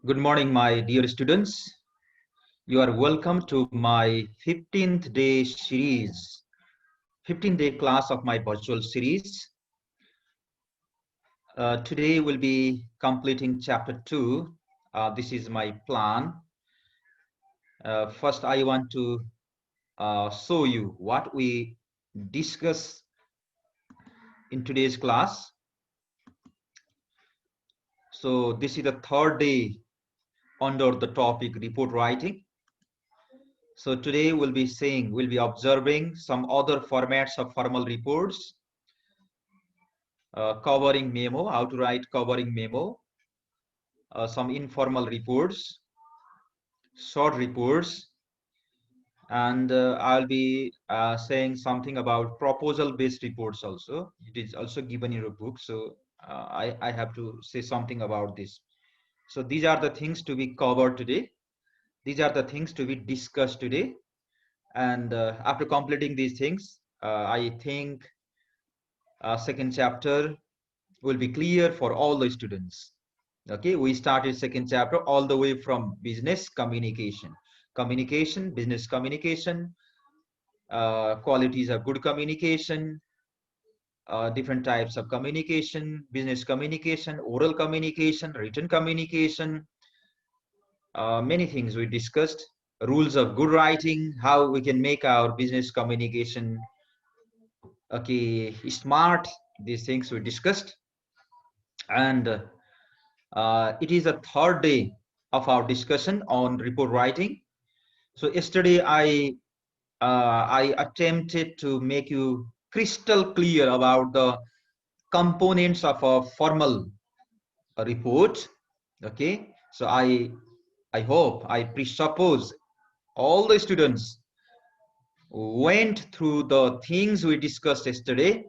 Good morning, my dear students. You are welcome to my 15th day series, 15th day class of my virtual series. Today we'll be completing chapter 2. This is my plan. First, I want to show you what we discuss in today's class. So this is the third day under the topic report writing. So today we'll be observing some other formats of formal reports, covering memo, how to write covering memo, some informal reports, short reports, and I'll be saying something about proposal-based reports also. It is also given in your book, so I have to say something about this. So these are the things to be covered today. These are the things to be discussed today. And after completing these things, I think second chapter will be clear for all the students. Okay, we started second chapter all the way from business communication, business communication, qualities of good communication, different types of communication, business communication, oral communication, written communication, many things we discussed, rules of good writing, how we can make our business communication smart. These things we discussed. And it is the third day of our discussion on report writing. So yesterday I attempted to make you crystal clear about the components of a formal report. Okay, so I presuppose all the students went through the things we discussed yesterday.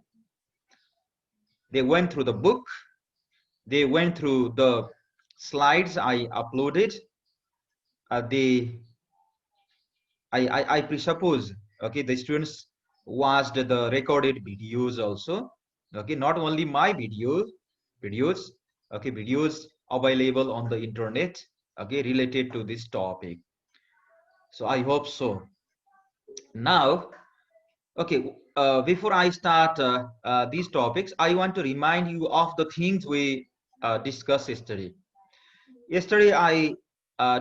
They went through the book, they went through the slides I uploaded. I presuppose, okay, the students watched the recorded videos also. Okay, not only my videos, okay, videos available on the internet, okay, related to this topic. So I hope so. Now, okay, before I start these topics, I want to remind you of the things we discussed yesterday. Yesterday, I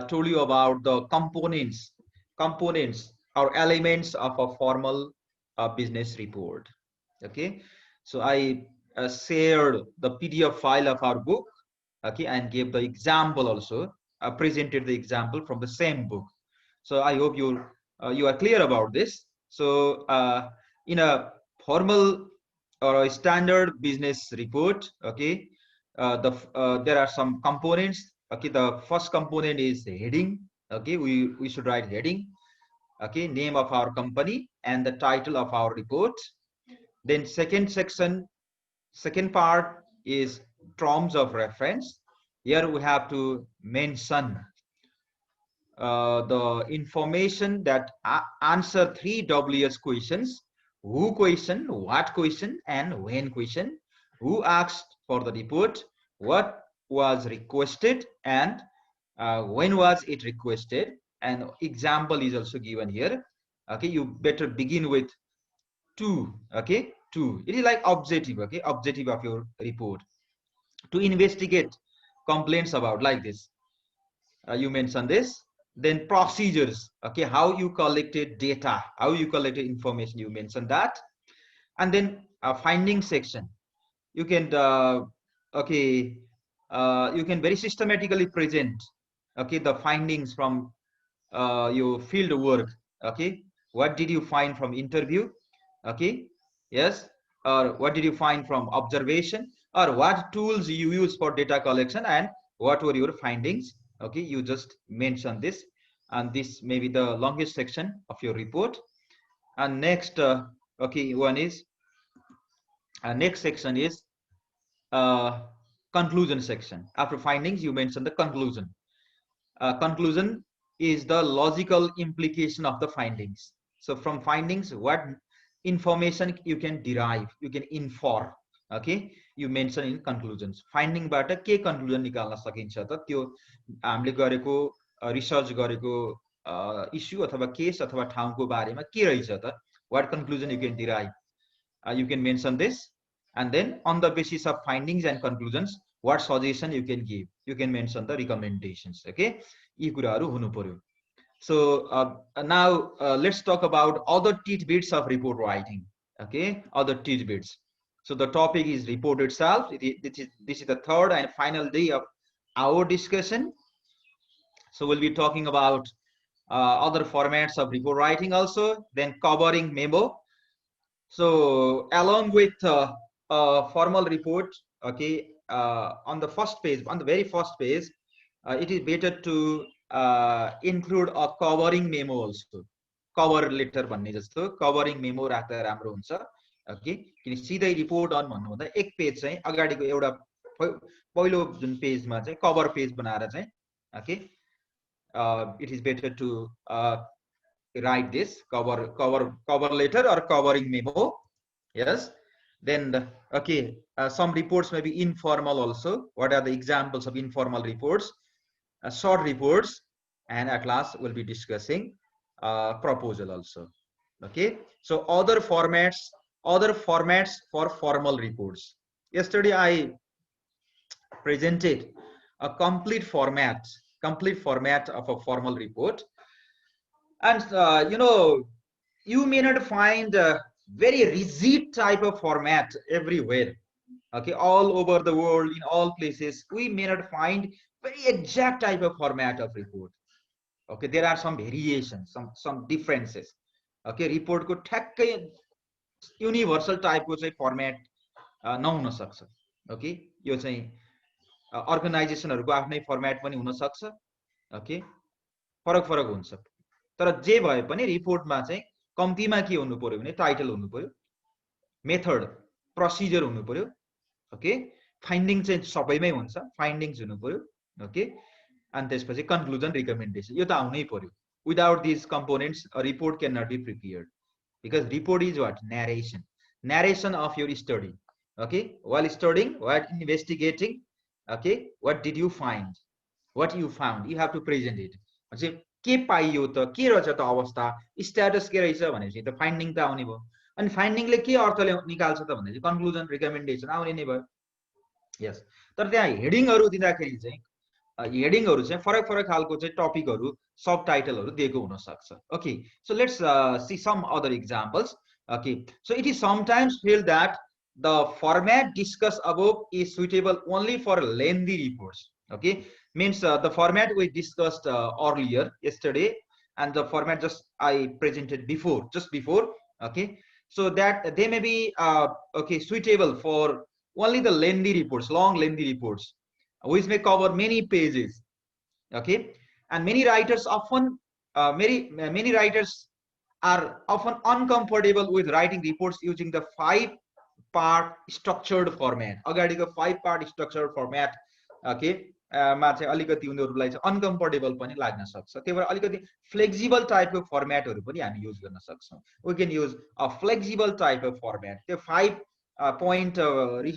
told you about the components or elements of a formal business report. Okay, so I shared the PDF file of our book, okay, and gave the example also, presented the example from the same book. So I hope you are clear about this. So in a formal or a standard business report, okay, there are some components. Okay, the first component is heading. Okay, we should write heading. Okay, name of our company and the title of our report. Then second part is terms of reference. Here we have to mention the information that answer 3 WS questions: who question, what question, and when question, who asked for the report, what was requested, and when was it requested. And example is also given here. Okay, you better begin with 2. Okay, 2, it is like objective. Okay, objective of your report: to investigate complaints about, like this, you mention this. Then procedures, okay, how you collected data, how you collected information, you mention that. And then a finding section, you can you can very systematically present, okay, the findings from your field work. Okay, what did you find from interview? Okay, yes, or what did you find from observation, or what tools you use for data collection, and what were your findings. Okay, you just mention this, and this may be the longest section of your report. And next okay, one is next section is conclusion section. After findings, you mention the conclusion. Conclusion is the logical implication of the findings. So from findings, what information you can derive, you can infer. Okay, you mention in conclusions. Finding बाट के conclusion निकाल्न सकिन्छ त त्यो हामीले गरेको research गरेको issue अथवा केस अथवा ठाउँको बारेमा के रहेछ त, what conclusion you can derive. You can mention this, and then on the basis of findings and conclusions what suggestion you can give, you can mention the recommendations. Okay, यी कुराहरू हुनु पर्यो. So now let's talk about other tidbits of report writing. Okay, other tidbits. So the topic is report itself. This is the third and final day of our discussion. So we'll be talking about other formats of report writing also, then covering memo. So along with a formal report, okay, on the first page, on the very first page, it is better to include a covering memo also. Cover letter भन्ने जस्तो covering memo राख्दा राम्रो हुन्छ. Okay, किन सिधै report on भन्नुभन्दा एक page चाहिँ अगाडिको एउटा पहिलो जुन पेजमा चाहिँ कभर पेज बनाएर चाहिँ okay, it is better to write this cover letter or covering memo. Yes, then okay, some reports may be informal also. What are the examples of informal reports? Short reports, and at last we'll be discussing proposal also. Okay, so other formats for formal reports. Yesterday I presented a complete format of a formal report, and you may not find a very rigid type of format everywhere. Okay, all over the world, in all places, we may not find very exact type of format of report. Okay, there are some variations, some differences. Okay, report ko ठ्याक्कै universal type को चाहिँ format नहुन सक्छ. Okay, यो चाहिँ अर्गनाइजेसनहरुको आफ्नै format पनि हुन सक्छ. ओके, फरक हुन्छ. तर जे भए पनि रिपोर्टमा चाहिँ कम्तीमा के हुनु पर्यो भने टाइटल हुनु पर्यो, मेथड प्रोसिजर हुनु पर्यो. ओके, फाइन्डिङ चाहिँ सबैमै हुन्छ, फाइन्डिङ्स हुनु पर्यो. ओके, अनि त्यसपछि कन्क्लुजन रिकमेन्डेसन यो त आउनै पर्यो. Without this components a report can not be prepared, because report is what, narration of your study. Okay, while studying, while investigating, okay, what did you find, what you found, you have to present it. के पाइयो त, के रहेछ त अवस्था, status के रहेछ भनेपछि त फाइन्डिङ त आउने भयो. अनि फाइन्डिङले के अर्थ निकाल्छ त भनेपछि कन्क्लुजन रिकमेन्डेसन आउने नै भयो. यस, तर त्यहाँ हेडिङहरु दिँदाखेरि चाहिँ हेडिङहरु चाहिँ फरक खालको चाहिँ टपिकहरु, सब टाइटलहरु दिएको हुन सक्छ. Okay, so let's see some other examples. Okay, so it is sometimes felt that the format discussed above is suitable only for lengthy reports. Okay, means the format we discussed earlier yesterday, and the format just I presented before, just before. Okay, so that they may be okay, suitable for only the lengthy reports, long lengthy reports, which may cover many pages. Okay, and many writers often many writers are often uncomfortable with writing reports using the 5-part structured format. अगाडिको 5-part structured format, okay, मा चाहिँ अलिकति उनीहरुलाई चाहिँ uncomfortable पनि लाग्न सक्छ. त्यही भएर अलिकति फ्लेक्सिबल टाइपको फर्मेटहरु पनि हामी युज गर्न सक्छौं. We can use a flexible type of format. त्यो 5-point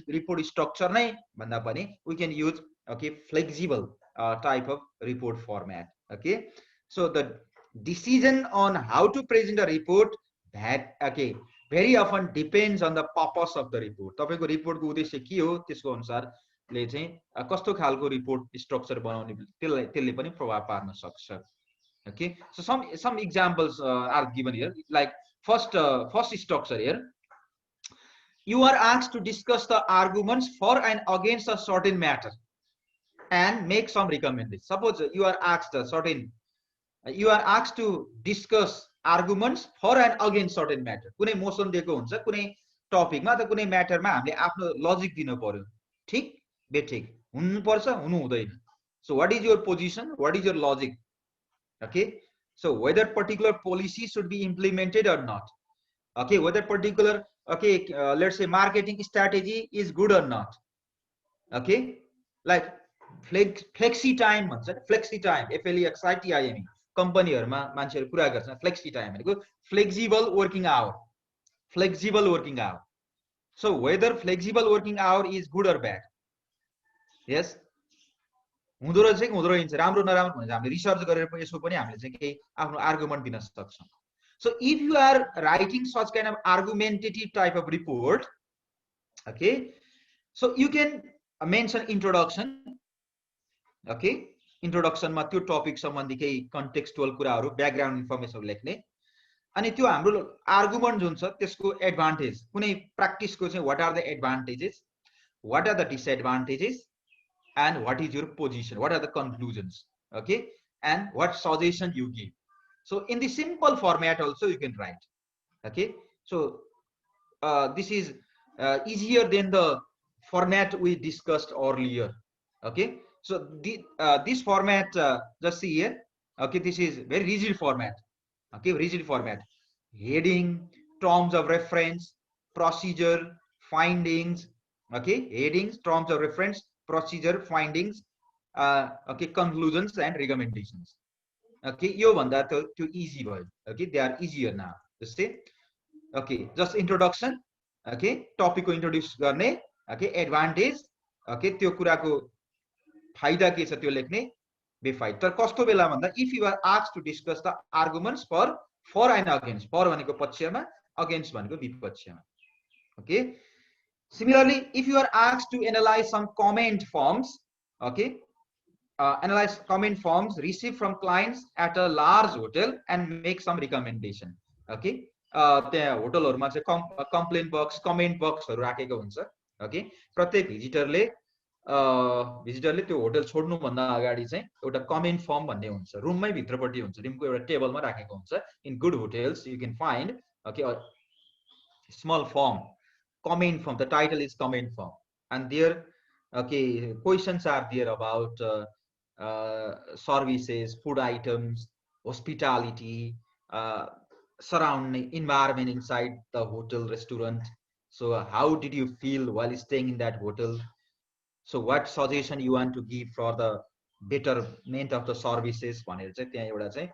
report structure नै भन्दा पनि we can use okay flexible type of report format. Okay, so the decision on how to present a report that okay very often depends on the purpose of the report. तपाईको रिपोर्टको उद्देश्य के हो त्यसको अनुसारले चाहिँ कस्तो खालको रिपोर्ट स्ट्रक्चर बनाउने त्यसले पनि प्रभाव पार्न सक्छ. Okay, so some examples are given here, like first structure here. You are asked to discuss the arguments for and against a certain matter and make some recommendations. Suppose you are asked to discuss arguments for and against certain matter. कुनै motion दिएको हुन्छ कुनै टपिकमा त कुनै म्याटरमा हामीले आफ्नो logic दिनु पर्यो. ठीक बेठिक हुनु पर्छ, हुनु हुँदैन. So what is your position, what is your logic? Okay, so whether particular policy should be implemented or not. Okay, whether particular okay let's say marketing strategy is good or not. Okay, like flexi time भन्छ, flexi time, FLEXITIME कम्पनीहरुमा मान्छेहरु कुरा गर्छन्. Flexi time भनेको flexible working hour. So whether flexible working hour is good or bad, yes, हुँदो रहेछ कि हुँदो रहन्छ, राम्रो नराम्रो भनेर हामीले रिसर्च गरेर यसो पनि हामीले चाहिँ केही आफ्नो आर्गुमेन्ट दिन सक्छौँ. So if you are writing such kind of argumentative type of report, okay, so you can mention introduction, okay, introduction मा त्यो टपिक सम्बन्धी केही कन्टेक्स्चुअल कुराहरू, ब्याकग्राउन्ड इन्फर्मेसन लेख्ने. अनि त्यो हाम्रो आर्गुमेन्ट जुन छ त्यसको एडभान्टेज, कुनै प्र्याक्टिसको चाहिँ what are the advantages, what are the disadvantages, and what is your position, what are the conclusions, okay, and what suggestion you give. So in the simple format also you can write, okay. So this is easier than the format we discussed earlier, okay. So this format, just see here, okay, this is very rigid format, okay, rigid format. Heading, terms of reference, procedure, findings, okay, headings, terms of reference, procedure, findings, okay, conclusions and recommendations. Okay, यो भन्दा त्यो easy भयो. Okay, they are easier now. Just say, okay, just introduction, okay, topic को introduce गर्ने, okay, advantage, okay, त्यो कुराको फाइदा के छ त्यो लेख्ने, बेफाइदा. तर कस्तो बेला भन्दा if you are asked to discuss the arguments for and against, for भनेको पक्षमा, against भनेको विपक्षमा. Okay. Similarly, if you are asked to analyze some comment forms, okay, analyze comment forms received from clients at a large hotel and make some recommendation, okay. त्यहाँ होटलहरुमा चाहिँ complaint box, comment box हरु राखेको हुन्छ, okay. प्रत्येक भिजिटरले त्यो hotel छोड्नु भन्दा अगाडि चाहिँ एउटा कमेन्ट फर्म भन्ने हुन्छ, रुममै भित्रपट्टि हुन्छ, रुमको एउटा टेबलमा राखेको हुन्छ. In good hotels you can find, okay, a small form, comment form. The title is comment form, and there, okay, questions are there about services, food items, hospitality, surrounding environment inside the hotel, restaurant. So how did you feel while staying in that hotel? So what suggestion you want to give for the betterment of the services भनेर चाहिँ त्यहाँ एउटा चाहिँ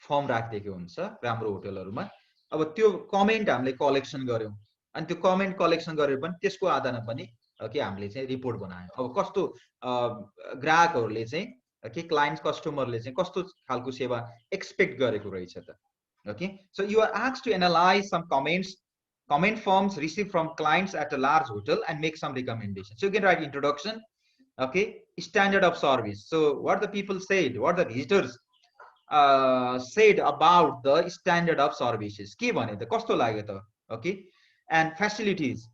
form राखिदिएको हुन्छ राम्रो होटलहरुमा. अब त्यो कमेन्ट हामीले कलेक्सन गर्यौं, अनि त्यो कमेन्ट कलेक्सन गरेर पनि त्यसको आधारमा पनि के हामीले चाहिँ रिपोर्ट बनायौं. अब कस्तो ग्राहकहरुले चाहिँ के क्लाइन्ट्स कस्टमरले चाहिँ कस्तो खालको सेवा एक्सपेक्ट गरेको रहेछ त. Okay, so you are asked to analyze some comment forms received from clients at a large hotel and make some recommendations. So you can write introduction, okay, standard of service. So what the people said, what the visitors said about the standard of services, के भने त कस्तो लाग्यो त, okay, and facilities,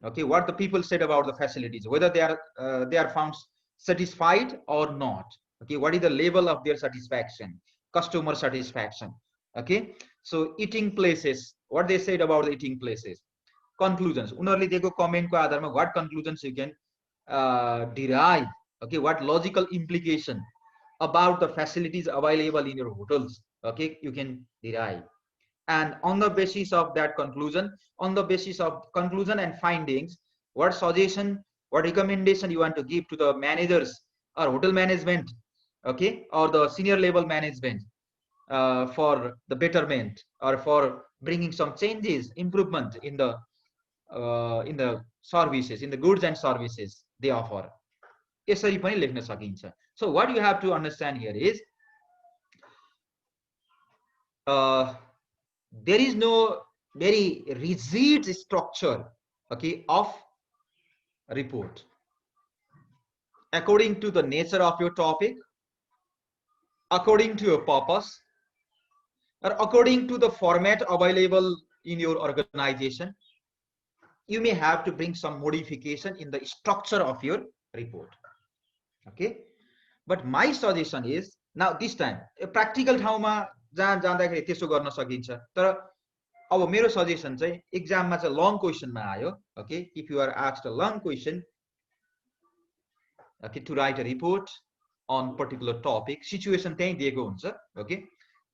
okay, what the people said about the facilities, whether they are found satisfied or not, okay, what is the level of their satisfaction, customer satisfaction, okay. So eating places, what they said about the eating places. Conclusions, उनीहरुले दिएको कमेन्टको आधारमा what conclusions you can derive, okay, what logical implication about the facilities available in your hotels, okay, you can derive. And on the basis of that conclusion, on the basis of conclusion and findings, what suggestion, what recommendation you want to give to the managers or hotel management, okay, or the senior level management for the betterment or for bringing some changes, improvement in the services, in the goods and services they offer. यसरी पनि लेख्न सकिन्छ. So what you have to understand here is there is no very rigid structure, okay, of report. According to the nature of your topic, according to your purpose, or according to the format available in your organization, you may have to bring some modification in the structure of your report, okay. But my suggestion is, now this time practical ठाउँमा जहाँ जाँदाखेरि त्यसो गर्न सकिन्छ, तर अब मेरो suggestion चाहिँ एक्जाममा चाहिँ लङ क्वेशनमा आयो, okay, if you are asked a long question, okay, to write a report on particular topic, situation त्यही दिएको हुन्छ, okay,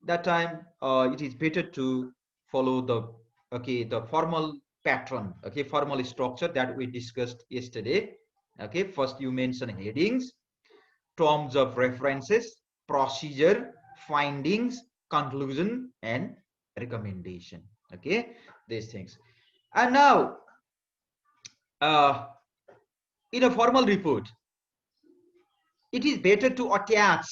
that time it is better to follow the, okay, the formal pattern, okay, formal structure that we discussed yesterday, okay. First you mention headings, terms of references, procedure, findings, conclusion and recommendation, okay, these things. And now in a formal report, it is better to attach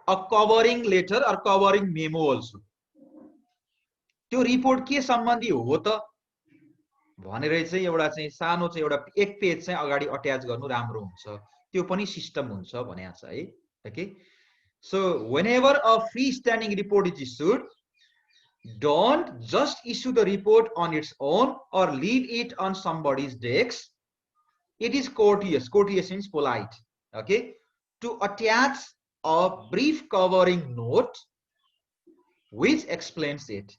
a covering letter or covering memo also. त्यो report के सम्बन्धी हो त भनेर चाहिँ एउटा चाहिँ सानो चाहिँ एउटा एक पेज चाहिँ अगाडि अट्याच गर्नु राम्रो हुन्छ, त्यो पनि सिस्टम हुन्छ भनेको छ है. Okay, so whenever a freestanding report is issued, don't just issue the report on its own or leave it on somebody's desk. It is courteous. Courteous means polite. Okay, to attach a brief covering note which explains it.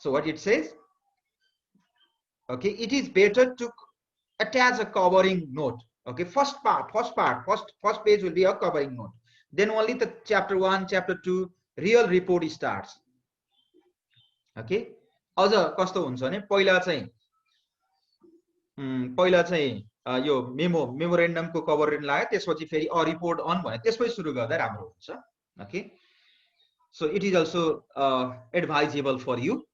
So what it says? Okay, it is better to attach a covering note. Okay, first page will be a covering note. Then only the chapter 1, chapter 2 real report starts. Okay, अझ कस्तो हुन्छ भने पहिला चाहिँ यो मेमोरेन्डमको cover लाग्यो, त्यसपछि फेरि अ रिपोर्ट अन भने त्यसपछि सुरु गर्दा राम्रो हुन्छ. Okay, so it is also advisable for you.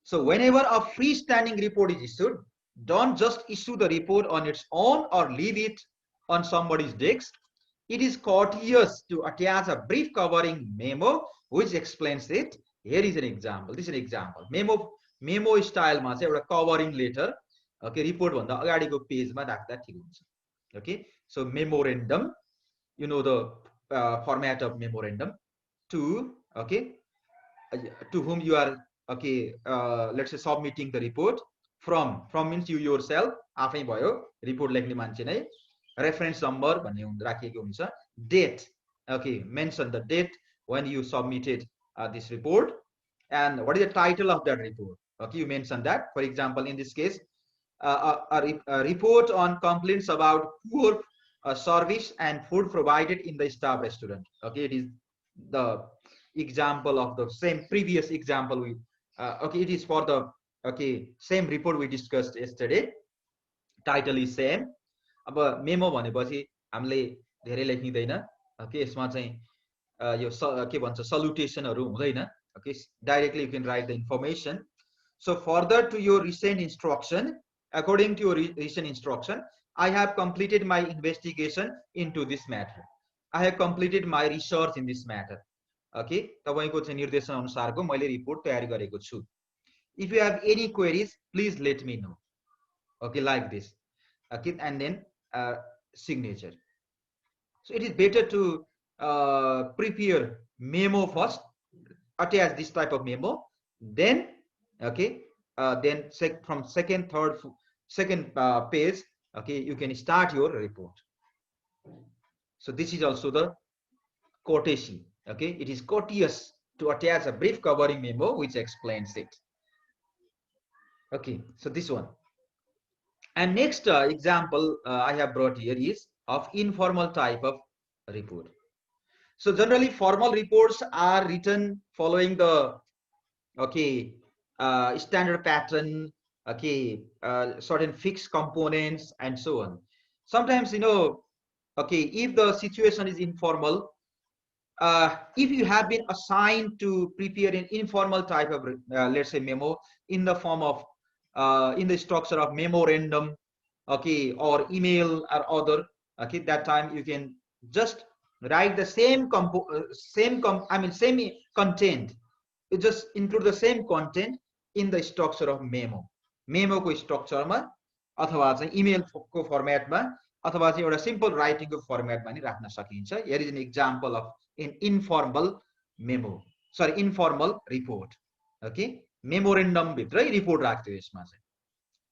So whenever a freestanding report is issued, don't just issue the report on its own or leave it on somebody's desk. It is courteous to attach a brief covering memo which explains it. Here is an example. This is an example. Memo style ma chai euta covering letter. Okay, report bhanda agadiko page ma राख्दा ठीक हुन्छ. Okay, so memorandum, you know the format of memorandum. To okay, to whom you are okay, let's say submitting the report. From means you yourself, आफै भयो, report लेख्ने मान्छे नै. Reference number भन्ने राखिएको हुन्छ. Date, okay, mention the date when you submitted this report, and what is the title of that report. Okay, you mention that. For example, in this case, a report on complaints about poor service and food provided in the staff restaurant. Okay, it is the example of the same previous example we okay, it is for the okay same report we discussed yesterday. Title is same. अब memo भनेपछि हामीले धेरै लेख्दिदैन. Okay, यसमा चाहिँ यो के भन्छ सल्युटेसनहरु हुँदैन. Okay, directly you can write the information. So further to your recent instruction, according to your recent instruction, I have completed my investigation into this matter. I have completed my research in this matter. Okay, तपाईको चाहिँ निर्देशन अनुसारको मैले report तयारी गरेको छु. If you have any queries, please let me know. Okay, like this. Okay, and then signature. So it is better to prepare memo first, attach this type of memo, then okay, then from second page, okay, you can start your report. So this is also the courtesy. Okay, it is courteous to attach a brief covering memo which explains it. Okay, so this one. And next example I have brought here is of informal type of report. So generally formal reports are written following the okay standard pattern, okay, certain fixed components and so on. Sometimes, you know, okay, if the situation is informal, if you have been assigned to prepare an informal type of let's say memo in the form of in the structure of memorandum, okay, or email or other, okay, that time you can just write the same same content. You just include the same content in the structure of memo. Memo को structure मा अथवा चाहिँ email को format मा अथवा चाहिँ एउटा simple writing को format मा नि राख्न सकिन्छ. Here is an example of an informal memo. Sorry, informal report. Okay, memorandum भित्रै report राख्थ्यो यसमा चाहिँ.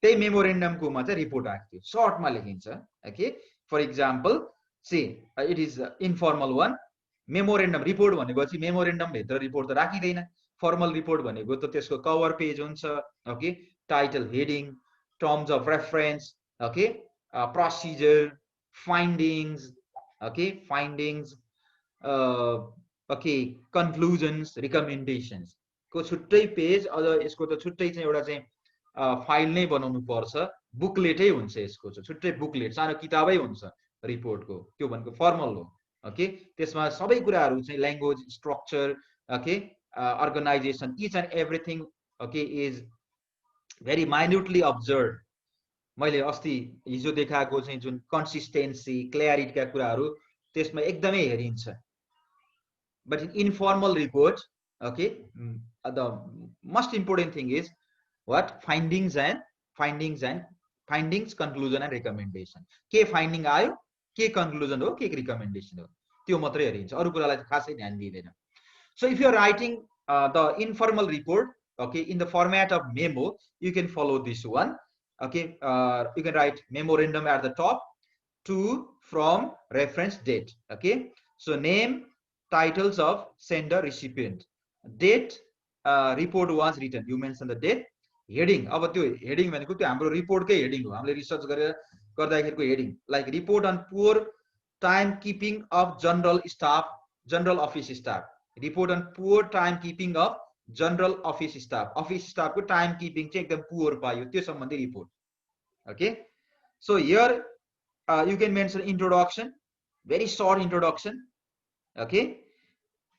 त्यही memorandum को मा चाहिँ report राख्थ्यो. Short मा लेखिन्छ. Okay, for example, say it is informal one. Memorandum report भनेपछि memorandum भित्र report त राखिदैन. Formal report भनेको त त्यसको cover page हुन्छ. Okay, title, heading, terms of reference, okay, procedure, findings, okay, okay, conclusions, recommendations को छुट्टै पेज. अझ यसको त छुट्टै चाहिँ एउटा चाहिँ फाइल नै बनाउनु पर्छ. बुकलेटै हुन्छ यसको चाहिँ छुट्टै बुकलेट, सानो किताबै हुन्छ रिपोर्टको. त्यो भनेको फर्मल हो. ओके, त्यसमा सबै कुराहरू चाहिँ language, structure, okay, organization, each and everything, okay, is very minutely observed. मैले अस्ति हिजो देखाएको चाहिँ जुन कन्सिस्टेन्सी क्ल्यारिटीका कुराहरू त्यसमा एकदमै हेरिन्छ. But in informal report, okay, the most important thing is what findings, conclusion and recommendation. के finding आयो, के conclusion हो, के recommendation हो, त्यो मात्रै हेरिन्छ, अरु कुरालाई खासै ध्यान दिइदैन. So if you are writing the informal report, okay, in the format of memo, you can follow this one. Okay, you can write memorandum at the top, to, from, reference, date. Okay, so name, titles of sender, recipient, date, report was written, you mention the date. Heading, अब त्यो heading भनेको त्यो हाम्रो report कै heading हो, हामीले research गरेर गर्दाखेरिको heading, like report on poor time keeping of general staff, general office staff. Report on poor time keeping of general office staff को time keeping चाहिँ एकदम poor पायो, त्यो सम्बन्धी report. Okay, so here you can mention introduction, very short introduction. Okay,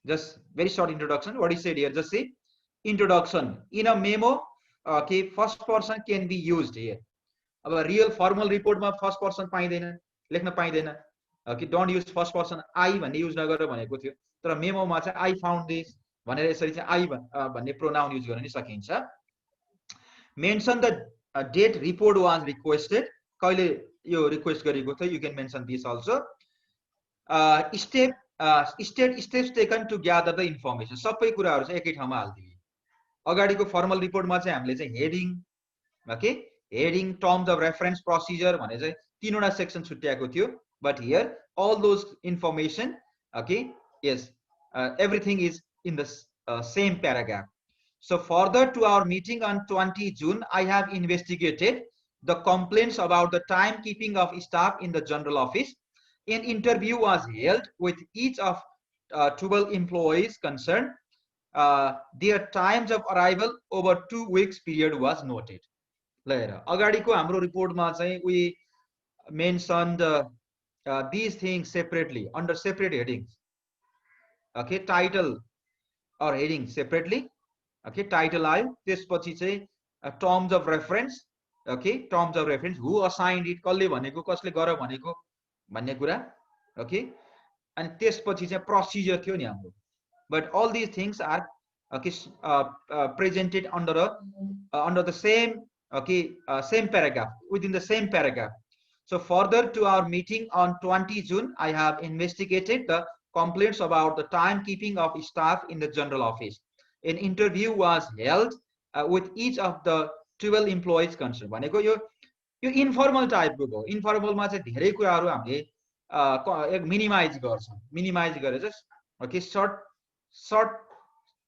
just very short introduction. What is said here? Just say introduction in a memo. Okay, first person can be used here. अब real formal report मा first person पाइदैन, लेख्न पाइदैन. Okay, don't use first person. I भन्ने use नगर भनेको थियो, तर memo मा चाहिँ I found this भनेर यसरी चाहिँ I भन्ने pronoun use गर्न नि सकिन्छ. Mention the date report was requested. कहिले यो request गरेको थियो, you can mention this also. Steps taken to gather the information. सबै कुराहरु चाहिँ एकै ठाउँमा हाल्दिए. अगाडिको formal report मा चाहिँ हामीले चाहिँ heading, okay, heading, terms of reference, procedure भने चाहिँ तीनवटा section छुट्याएको थियो. But here all those information, okay, yes, everything is in the same paragraph. So further to our meeting on 20 June, I have investigated the complaints about the timekeeping of staff in the general office. An interview was held with each of 12 employees concerned. Their times of arrival over 2 weeks period was noted. Later, अगाडिको हाम्रो report मा चाहिँ we mentioned these things separately under separate headings. Okay, title or heading separately. Okay, title आयो, त्यसपछि चाहिँ terms of reference. Okay, terms of reference, who assigned it, कसले भनेको, कसले गर भनेको भन्ने कुरा. Okay, and त्यसपछि चाहिँ procedure थियो नि हाम्रो. But all these things are okay presented under the same, okay, same paragraph, within the same paragraph. So further to our meeting on 20 June, I have investigated the complaints about the timekeeping of staff in the general office. An interview was held with each of the 12 employees concerned. भनेको यो informal type को हो. Informal मा चाहिँ धेरै कुराहरु हामीले एक minimize गर्छौं. Minimize गरेर चाहिँ okay, short,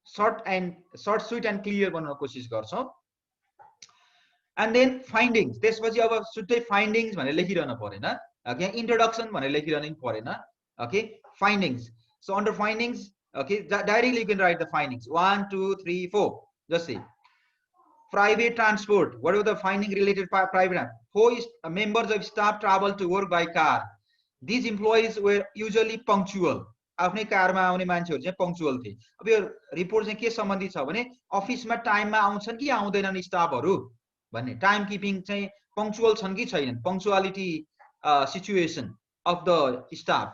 sweet and clear बनाउन कोशिश गर्छौं. And then findings, त्यसपछि अब सुट्टै findings भनेर लेखिरहन परेन. Okay, introduction भनेर लेखिरहन परेन. Okay, findings. So under findings, okay, directly you can write the findings. 1, 2, 3, 4. Just see. Private transport. What are the finding related to private? 4 is members of staff travel to work by car. These employees were usually punctual. आफ्नै कारमा आउने मान्छेहरु चाहिँ punctual थिए. अब यो report चाहिँ के सम्बन्धित छ भने अफिसमा टाइममा आउँछन् कि आउँदैनन् स्टाफहरु भन्ने, टाइम किपिङ चाहिँ punctual छन् कि छैनन्, punctuality situation of the staff.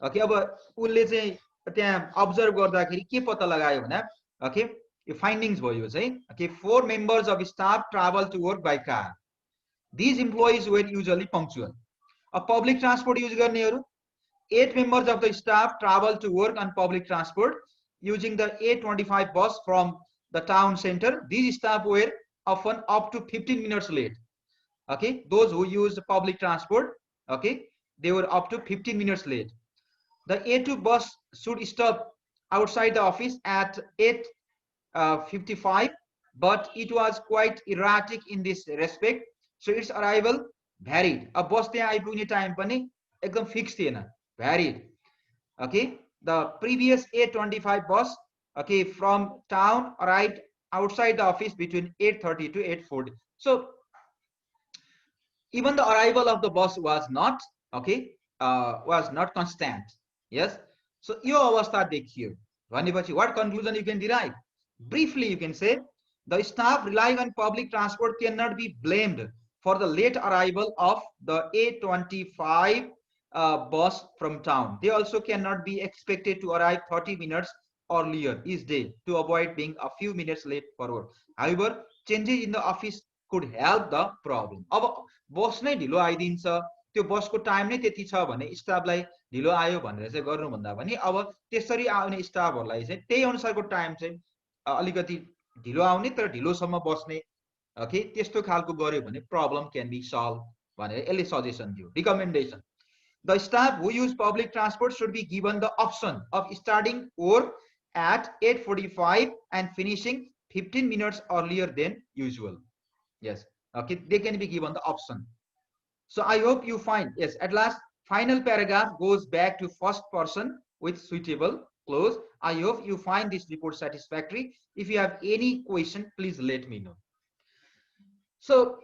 Okay, अब उले चाहिँ त्यहाँ observe गर्दाखेरि के पत्ता लगायो भने okay, यो findings भयो चाहिँ okay, 4 members of staff travel to work by car. These employees were usually punctual. A public transport use गर्नेहरु 8 members of the staff travel to work on public transport using the A25 bus from the town center. These staff were often up to 15 minutes late. Okay, those who use public transport, okay, they were up to 15 minutes late. The A2 bus should stop outside the office at 8:55, but it was quite erratic in this respect, so its arrival varied. A bus त्यहाँ आइपुग्ने time पनि एकदम fix थिएन, varied. Okay, the previous A25 bus, okay, from town arrived outside the office between 8:30 to 8:40. So even the arrival of the bus was not okay, was not constant. Yes, so यो अवस्था देखियो भनेपछि what conclusion you can derive? Briefly you can say The staff relying on public transport cannot be blamed for the late arrival of the A25 bus from town. They also cannot be expected to arrive 30 minutes earlier each day to avoid being a few minutes late for work. However, changes in the office could help the problem. अब बस नै ढिलो आइदिन्छ, त्यो बसको time नै त्यति छ भने स्टाफलाई ढिलो आयो भनेर चाहिँ गर्नुभन्दा पनि अब त्यसरी आउने स्टाफहरूलाई चाहिँ त्यही अनुसारको टाइम चाहिँ अलिकति ढिलो आउने तर ढिलोसम्म बस्ने, ओके, त्यस्तो खालको गर्यो भने प्रब्लम क्यान बी सल्भ भनेर यसले सजेसन दियो, recommendation. The staff who use public transport should be given the option of starting work at 8:45 and finishing 15 minutes earlier than usual. Yes, okay, they can be given the option. So I hope you find, yes, at last, final paragraph goes back to first person with suitable clause. I hope you find this report satisfactory. If you have any question, please let me know. So,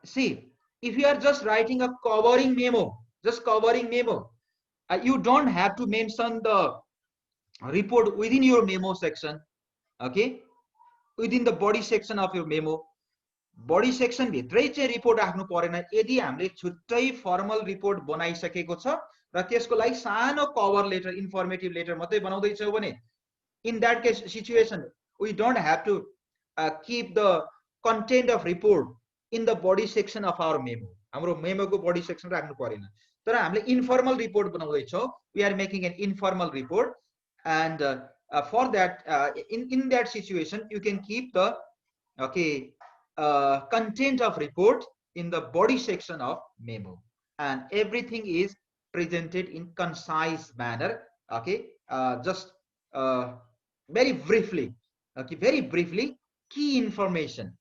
see, if you are just writing a covering memo, just covering memo, you don't have to mention the report within your memo section, okay, within the body section of your memo. Body section भित्रै चाहिँ report राख्नु परेन. यदि हामीले छुट्टै formal report बनाइसकेको छ र त्यसको लागि सानो कभर लेटर, इन्फर्मेटिभ लेटर मात्रै बनाउँदैछौँ भने, in that case situation we don't have to keep the content of report in the body section of our memo. हाम्रो मेमोको बडी सेक्सन राख्नु परेन. तर हामीले इन्फर्मल रिपोर्ट बनाउँदैछौँ, we are making an informal report, and for that in that situation you can keep the content of report in the body section of memo, and everything is presented in concise manner. Okay, just very briefly, okay, very briefly, key information,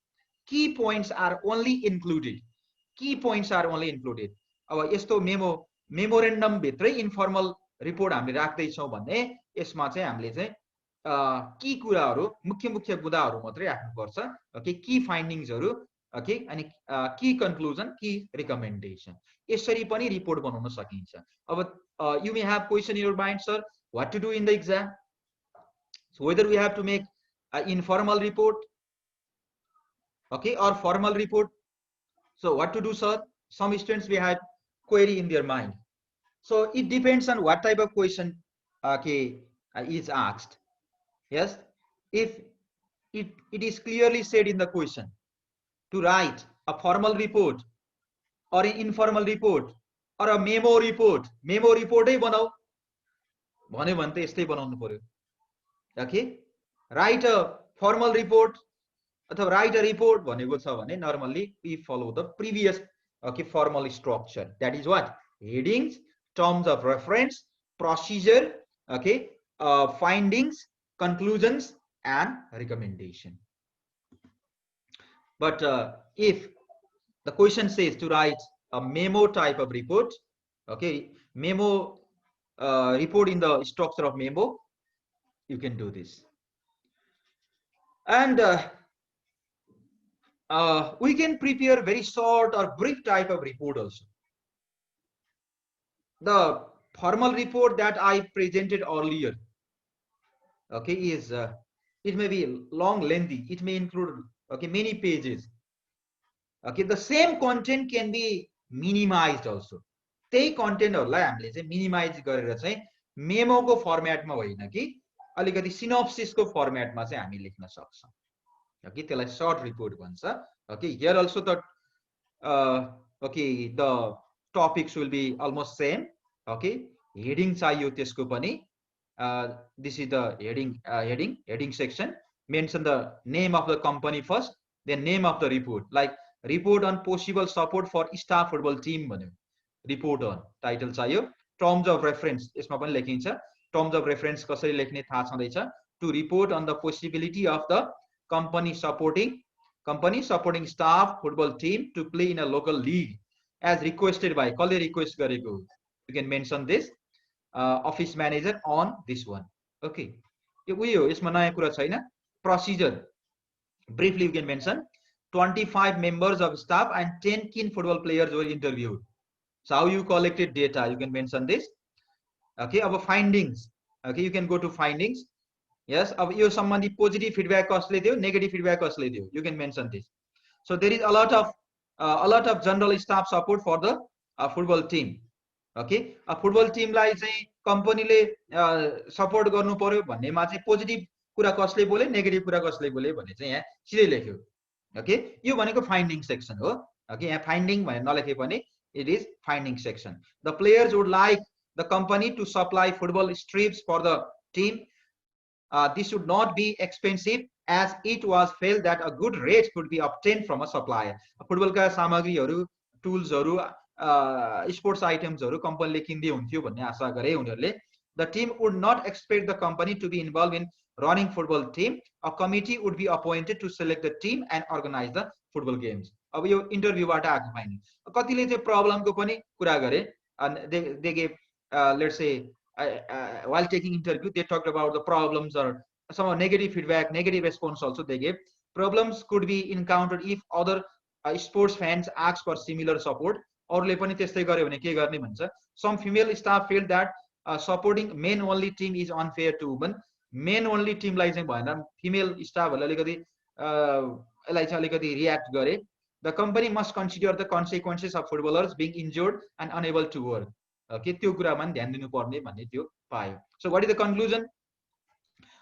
key points are only included. Key points are only included. अब यस्तो memorandum भित्रै informal report हामीले राख्दैछौँ भने यसमा चाहिँ हामीले चाहिँ की कुराहरू, मुख्य मुख्य बुदाहरू मात्रै राख्नुपर्छ. ओके, की फाइन्डिङ्सहरू, ओके, अनि की कन्क्लुजन, की रिकमेन्डेसन, यसरी पनि रिपोर्ट बनाउन सकिन्छ. अब you may have question in your mind, sir, what to do in the exam? So whether we have to make informal report, okay, or formal report. So what to do, sir? Some students we have query in their mind. So it depends on what type of question is asked. Yes, if it is clearly said in the question to write a formal report or an informal report or a memo report, है बनाऊ भन्यो भने त यस्तै बनाउनु पर्यो. Okay, write a formal report अथवा write a report भनेको छ भने normally we follow the previous formal structure. That is what? Headings, terms of reference, procedure, findings, conclusions, and recommendation. But if the question says to write a memo type of report, memo report in the structure of memo, you can do this. And we can prepare very short or brief type of report also. The formal report that I presented earlier, is it may be long, lengthy. It may include many pages. The same content can be minimized also. त्यही कन्टेन्टहरुलाई हामीले चाहिँ minimise गरेर चाहिँ मेमोको फर्मेटमा होइन कि अलिकति सिनोप्सिसको फर्मेटमा चाहिँ हामी लेख्न सक्छौं. त्यसलाई सर्ट रिपोर्ट भन्छ. Here also the the topics will be almost same. Heading चाहियो त्यसको पनि. This is the heading section. Mention the name of the company first, then name of the report. Like report on possible support for staff football team भन्यो. Report on title चाहियो. Terms of reference यसमा पनि लेखिन्छ. Terms of reference कसरी लेख्ने थाहा छँदैछ. To report on the possibility of the company supporting staff football team to play in a local league as requested by कसले request गरेको. You can mention this office manager on this one. Okay, यो उयो हो, यसमा नयाँ कुरा छैन. Procedure briefly you can mention 25 members of staff and 10 keen football players were interviewed. So how you collected data, you can mention this. About findings, you can go to findings. यस, अब यो सम्बन्धी पोजिटिभ फिडब्याक कसले दियो, negative feedback कसले दियो, you can mention this. So there is a lot of general staff support for the football team. Okay, football टिमलाई चाहिँ कम्पनीले सपोर्ट गर्नु पर्यो भन्नेमा चाहिँ पोजिटिभ कुरा कसले बोले, नेगेटिभ कुरा कसले बोले भन्ने चाहिँ यहाँ सिधै लेख्यो. ओके, यो भनेको फाइन्डिङ सेक्सन हो. ओके, यहाँ फाइन्डिङ भनेर नलेखे पनि it is finding section. The players would like the company to supply football strips for the team. This should not be expensive as it was felt that a good rate could be obtained from a supplier. Football का सामग्रीहरू, टुल्सहरू, sports आइटम्सहरू कम्पनीले किन्दै हुन्थ्यो भन्ने आशा गरे उनीहरूले. The team would not expect the company to be involved in running football team. A committee would be appointed to select the team and organize the football games. अब यो इन्टरभ्यूबाट आएको फाइन्डिङ. कतिले चाहिँ प्रब्लमको पनि कुरा गरे. They gave, let's say, while taking interview, they talked about the problems or some negative feedback, negative response also they gave. Problems could be encountered if other sports fans ask for similar support. अरूले पनि त्यस्तै गर्यो भने के गर्ने भन्छ. Some female staff felt that supporting men only team is unfair to women. Men only team लाई चाहिँ भएन, female staffहरूले अलिकति यसलाई चाहिँ अलिकति रियाक्ट गरे. The company must consider the consequences of footballers being injured and unable to work. Okay, त्यो कुरामा ध्यान दिनुपर्ने भन्ने त्यो पायो. So what is the conclusion?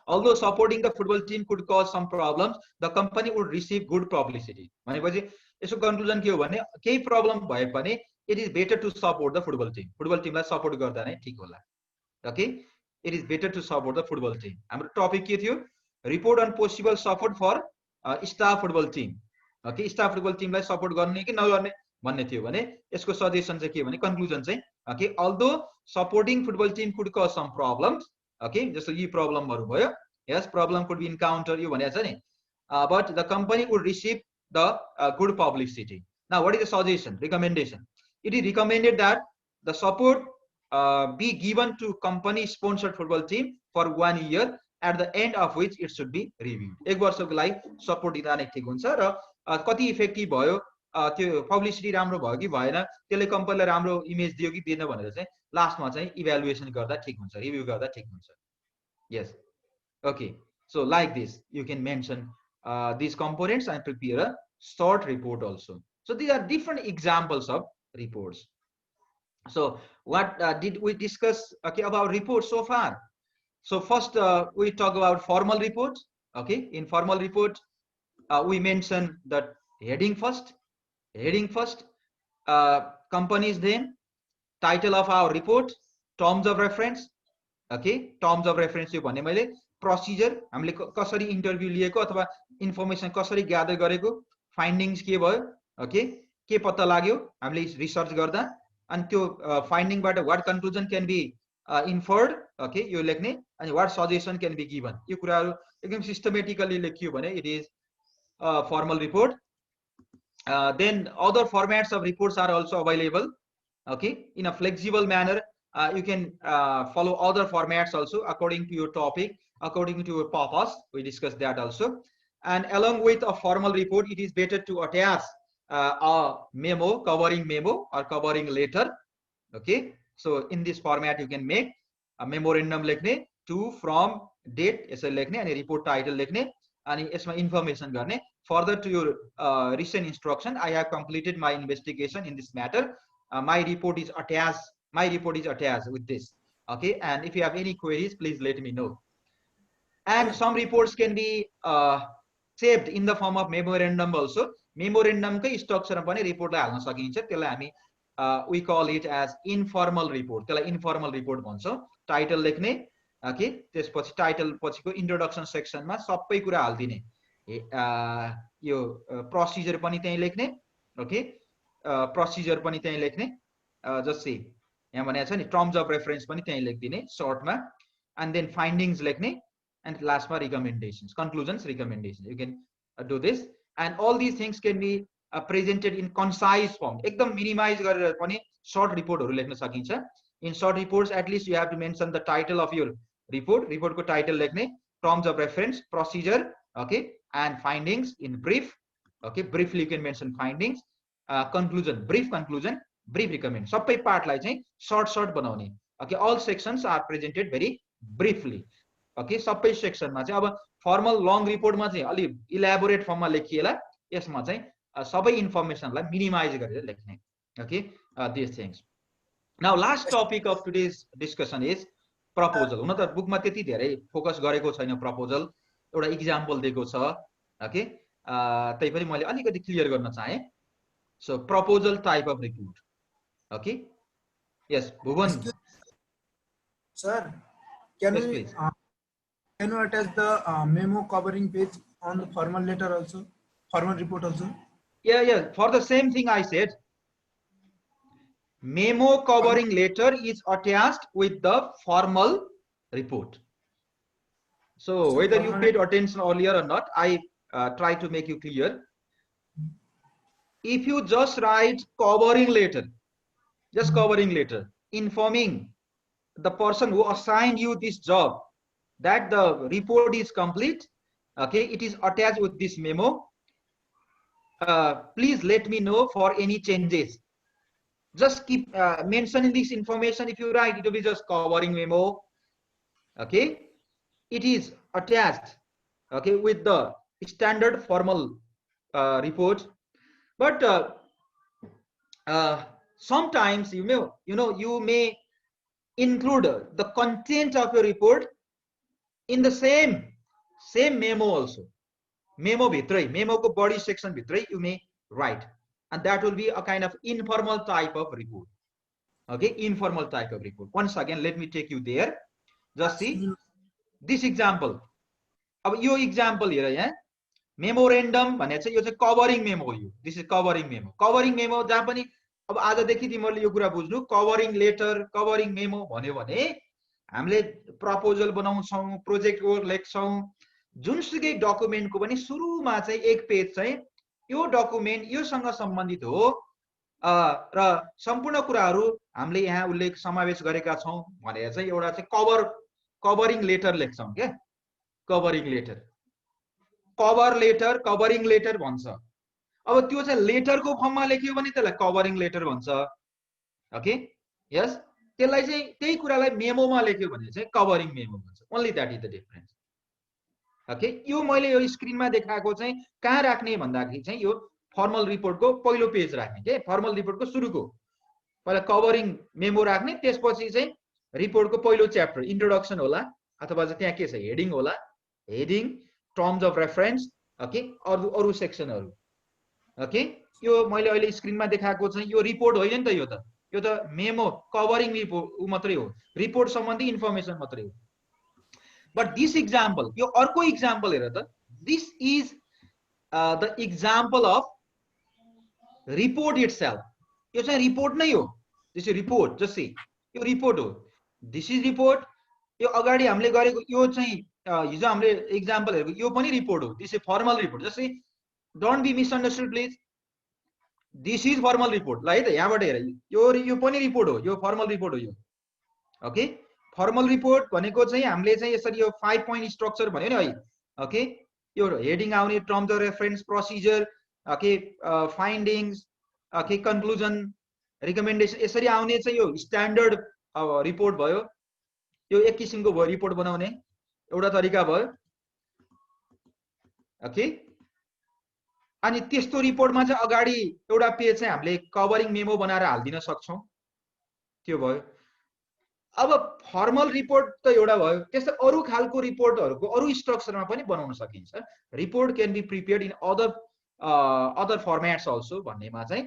Although supporting the football team could cause some problems, the company would receive good publicity. भनेपछि यसको conclusion के हो भने केही प्रब्लम भए पनि it is better to support the football team. Football टिमलाई support गर्दा नै ठीक होला. Okay, it is better to support the football team. हाम्रो टपिक के थियो? Report on possible support for star football team. Okay, star football टिमलाई support गर्ने कि नगर्ने भन्ने थियो भने यसको सजेसन चाहिँ के भने कन्क्लुजन चाहिँ okay, although supporting football team could cause some problems, okay, जस्तो यी प्रब्लमहरु भयो, yes, problem could be encountered यो भनेको छ नि, but the company would receive the good publicity. Now what is the suggestion, recommendation? It is recommended that the support be given to company sponsored football team for 1 year, at the end of which it should be reviewed. एक वर्षको लागि support दिँदा नै ठीक हुन्छ र कति effective भयो, त्यो पब्लिसिटी राम्रो भयो कि भएन, त्यसले कम्पनीलाई राम्रो इमेज दियो कि दिएन भनेर चाहिँ लास्टमा चाहिँ इभ्यालुएसन गर्दा ठीक हुन्छ, रिभ्यू गर्दा ठीक हुन्छ. Yes, okay, so like this you can mention these components and prepare a short report also. So these are different examples of reports. So what did we discuss, okay, about reports so far? So first we talk about formal report. Okay, in formal report we mention that heading first, company's name, title of our report, terms of reference. Okay, terms of reference यो भने मैले procedure हामीले कसरी interview लिएको अथवा information कसरी gather गरेको, findings के भयो, ओके, के पत्ता लाग्यो हामीले रिसर्च गर्दा, अनि त्यो फाइन्डिङबाट what conclusion can be inferred, okay, यो लेख्ने, अनि what suggestion can be given, यो कुराहरु एकदम सिस्टमेटिकली लेखियो भने it is formal report. Then other formats of reports are also available. Okay, in a flexible manner you can follow other formats also according to your topic, according to your purpose. We discussed that also. And along with a formal report, it is better to attach a memo, covering memo or covering letter. Okay, so in this format you can make a memorandum लेख्ने, to, from, date यसरी लेख्ने, अनि report title लेख्ने, अनि यसमा information गर्ने. Further to your recent instruction, I have completed my investigation in this matter. My report is attached with this. Okay, and if you have any queries, please let me know. And some reports can be saved in the form of memorandum also. Memorandum kai structure ma pani report lai halna sakincha, त्यसलाई हामी we call it as informal report. त्यसलाई informal report भन्छौं. Title लेख्ने, okay, त्यसपछि title पछिको introduction section मा सबै कुरा हाल्दिने. यो प्रोसिजर पनि त्यही लेख्ने, ओके, प्रोसिजर पनि त्यही लेख्ने, जस्तै यहाँ भनेको छ नि टर्म्स अफ रेफरेन्स पनि त्यही लेखिदिने सर्टमा, एन्ड देन फाइन्डिङ्स लेख्ने, एन्ड लास्टमा recommendations, conclusions, recommendation. You can do this, and all this things can be presented in concise form. एकदम मिनिमाइज गरेर पनि सर्ट रिपोर्टहरू लेख्न सकिन्छ. In short reports at least you have to mention the title of your report, रिपोर्टको title लेख्ने, terms of reference, procedure, okay, and findings in brief. Okay, briefly you can mention findings, conclusion, brief recommend. सबै पार्टलाई चाहिँ short बनाउने. Okay, all sections are presented very briefly. Okay सबै सेक्सनमा चाहिँ अब formal long रिपोर्टमा चाहिँ अलि इलाबोरेट फर्ममा लेखिएला यसमा चाहिँ सबै इन्फर्मेसनलाई मिनिमाइज गरेर लेख्ने okay this things now last topic of today's discussion is proposal हुन त बुकमा त्यति धेरै फोकस गरेको छैन प्रपोजल एउटा इक्जाम्पल दिएको छ ओके त्यही पनि मैले अलिकति क्लियर गर्न चाहे so proposal type of report okay yes Bhuwan sir can yes we please can you attach the memo covering page on the formal letter also, formal report also? yeah for the same thing I said memo covering letter is attached with the formal report. So whether you paid attention earlier or not, I try to make you clear. If you just write covering letter, just covering letter, informing the person who assigned you this job that the report is complete, okay, it is attached with this memo. Please let me know for any changes. Just keep mentioning this information. If you write, it will be just covering memo. Okay, it is attached okay with the standard formal report. But sometimes you may include the content of your report in the same memo also. Memo bhitrai, memo ko body section bhitrai you may write, and that will be a kind of informal type of report. Okay, informal type of report. Once again, let me take you there. Just see this example. अब यो example हेर यहाँ memorandum भने चाहिँ यो चाहिँ covering memo हो. This is covering memo. Covering memo जहाँ पनि अब आजदेखि तिमीहरूले यो कुरा बुझ्नु कभरिङ लेटर कभरिङ मेमो भन्यो भने हामीले प्रपोजल बनाउँछौँ प्रोजेक्ट वर्क लेख्छौँ जुनसुकै डकुमेन्टको पनि सुरुमा चाहिँ एक पेज चाहिँ यो डकुमेन्ट योसँग सम्बन्धित हो र सम्पूर्ण कुराहरू हामीले यहाँ उल्लेख समावेश गरेका छौँ भनेर चाहिँ एउटा चाहिँ कभरिङ लेटर लेख्छौँ के कभरिङ लेटर कभरिङ लेटर भन्छ. अब त्यो चाहिँ लेटरको फर्ममा लेख्यो भने त्यसलाई कभरिङ लेटर भन्छ. ओके यस त्यसलाई चाहिँ त्यही कुरालाई मेमोमा लेख्यो भने चाहिँ कभरिङ मेमो भन्छ. Only that is the difference. Okay यो मैले यो स्क्रिनमा देखाएको चाहिँ कहाँ राख्ने भन्दाखेरि चाहिँ यो फर्मल रिपोर्टको पहिलो पेज राख्ने के फर्मल रिपोर्टको सुरुको पहिला कभरिङ मेमो राख्ने त्यसपछि चाहिँ रिपोर्टको पहिलो च्याप्टर इन्ट्रोडक्सन होला अथवा चाहिँ त्यहाँ के छ हेडिङ होला heading terms of reference okay अरु सेक्सनहरु. ओके यो मैले अहिले स्क्रिनमा देखाएको चाहिँ यो रिपोर्ट होइन नि त यो त मेमो कभरिङ रिपोर्ट मात्रै हो रिपोर्ट सम्बन्धी इन्फर्मेसन मात्रै हो. बट दिस एक्जाम्पल यो अर्को एक्जाम्पल हेर त this is the example of report itself. यो चाहिँ रिपोर्ट नै हो. दिस इज रिपोर्ट जस्तै यो रिपोर्ट हो. This is report. यो अगाडि हामीले गरेको यो चाहिँ हिजो हामीले एक्जाम्पल हेरेको यो पनि रिपोर्ट हो. This is formal report. जस्तै don't be misunderstood please. This is formal report. ल है त यहाँबाट हेर यो पनि रिपोर्ट हो. यो फर्मल रिपोर्ट हो यो. ओके फर्मल रिपोर्ट भनेको चाहिँ हामीले चाहिँ यसरी यो 5 पोइन्ट स्ट्रक्चर भन्यो नि है. ओके यो हेडिङ आउने terms of reference procedure okay findings okay conclusion recommendation यसरी आउने चाहिँ यो स्ट्यान्डर्ड रिपोर्ट भयो. यो एक किसिमको भयो रिपोर्ट बनाउने एउटा तरिका भयो. ओके अनि त्यस्तो रिपोर्टमा चाहिँ अगाडि एउटा पेज चाहिँ हामीले कभरिङ मेमो बनाएर हाल्दिन सक्छौं. त्यो भयो. अब फर्मल रिपोर्ट त एउटा भयो. त्यस्तै अरु खालको रिपोर्टहरुको अरु स्ट्रक्चरमा पनि बनाउन सकिन्छ. Report can be prepared in other formats also भन्नेमा चाहिँ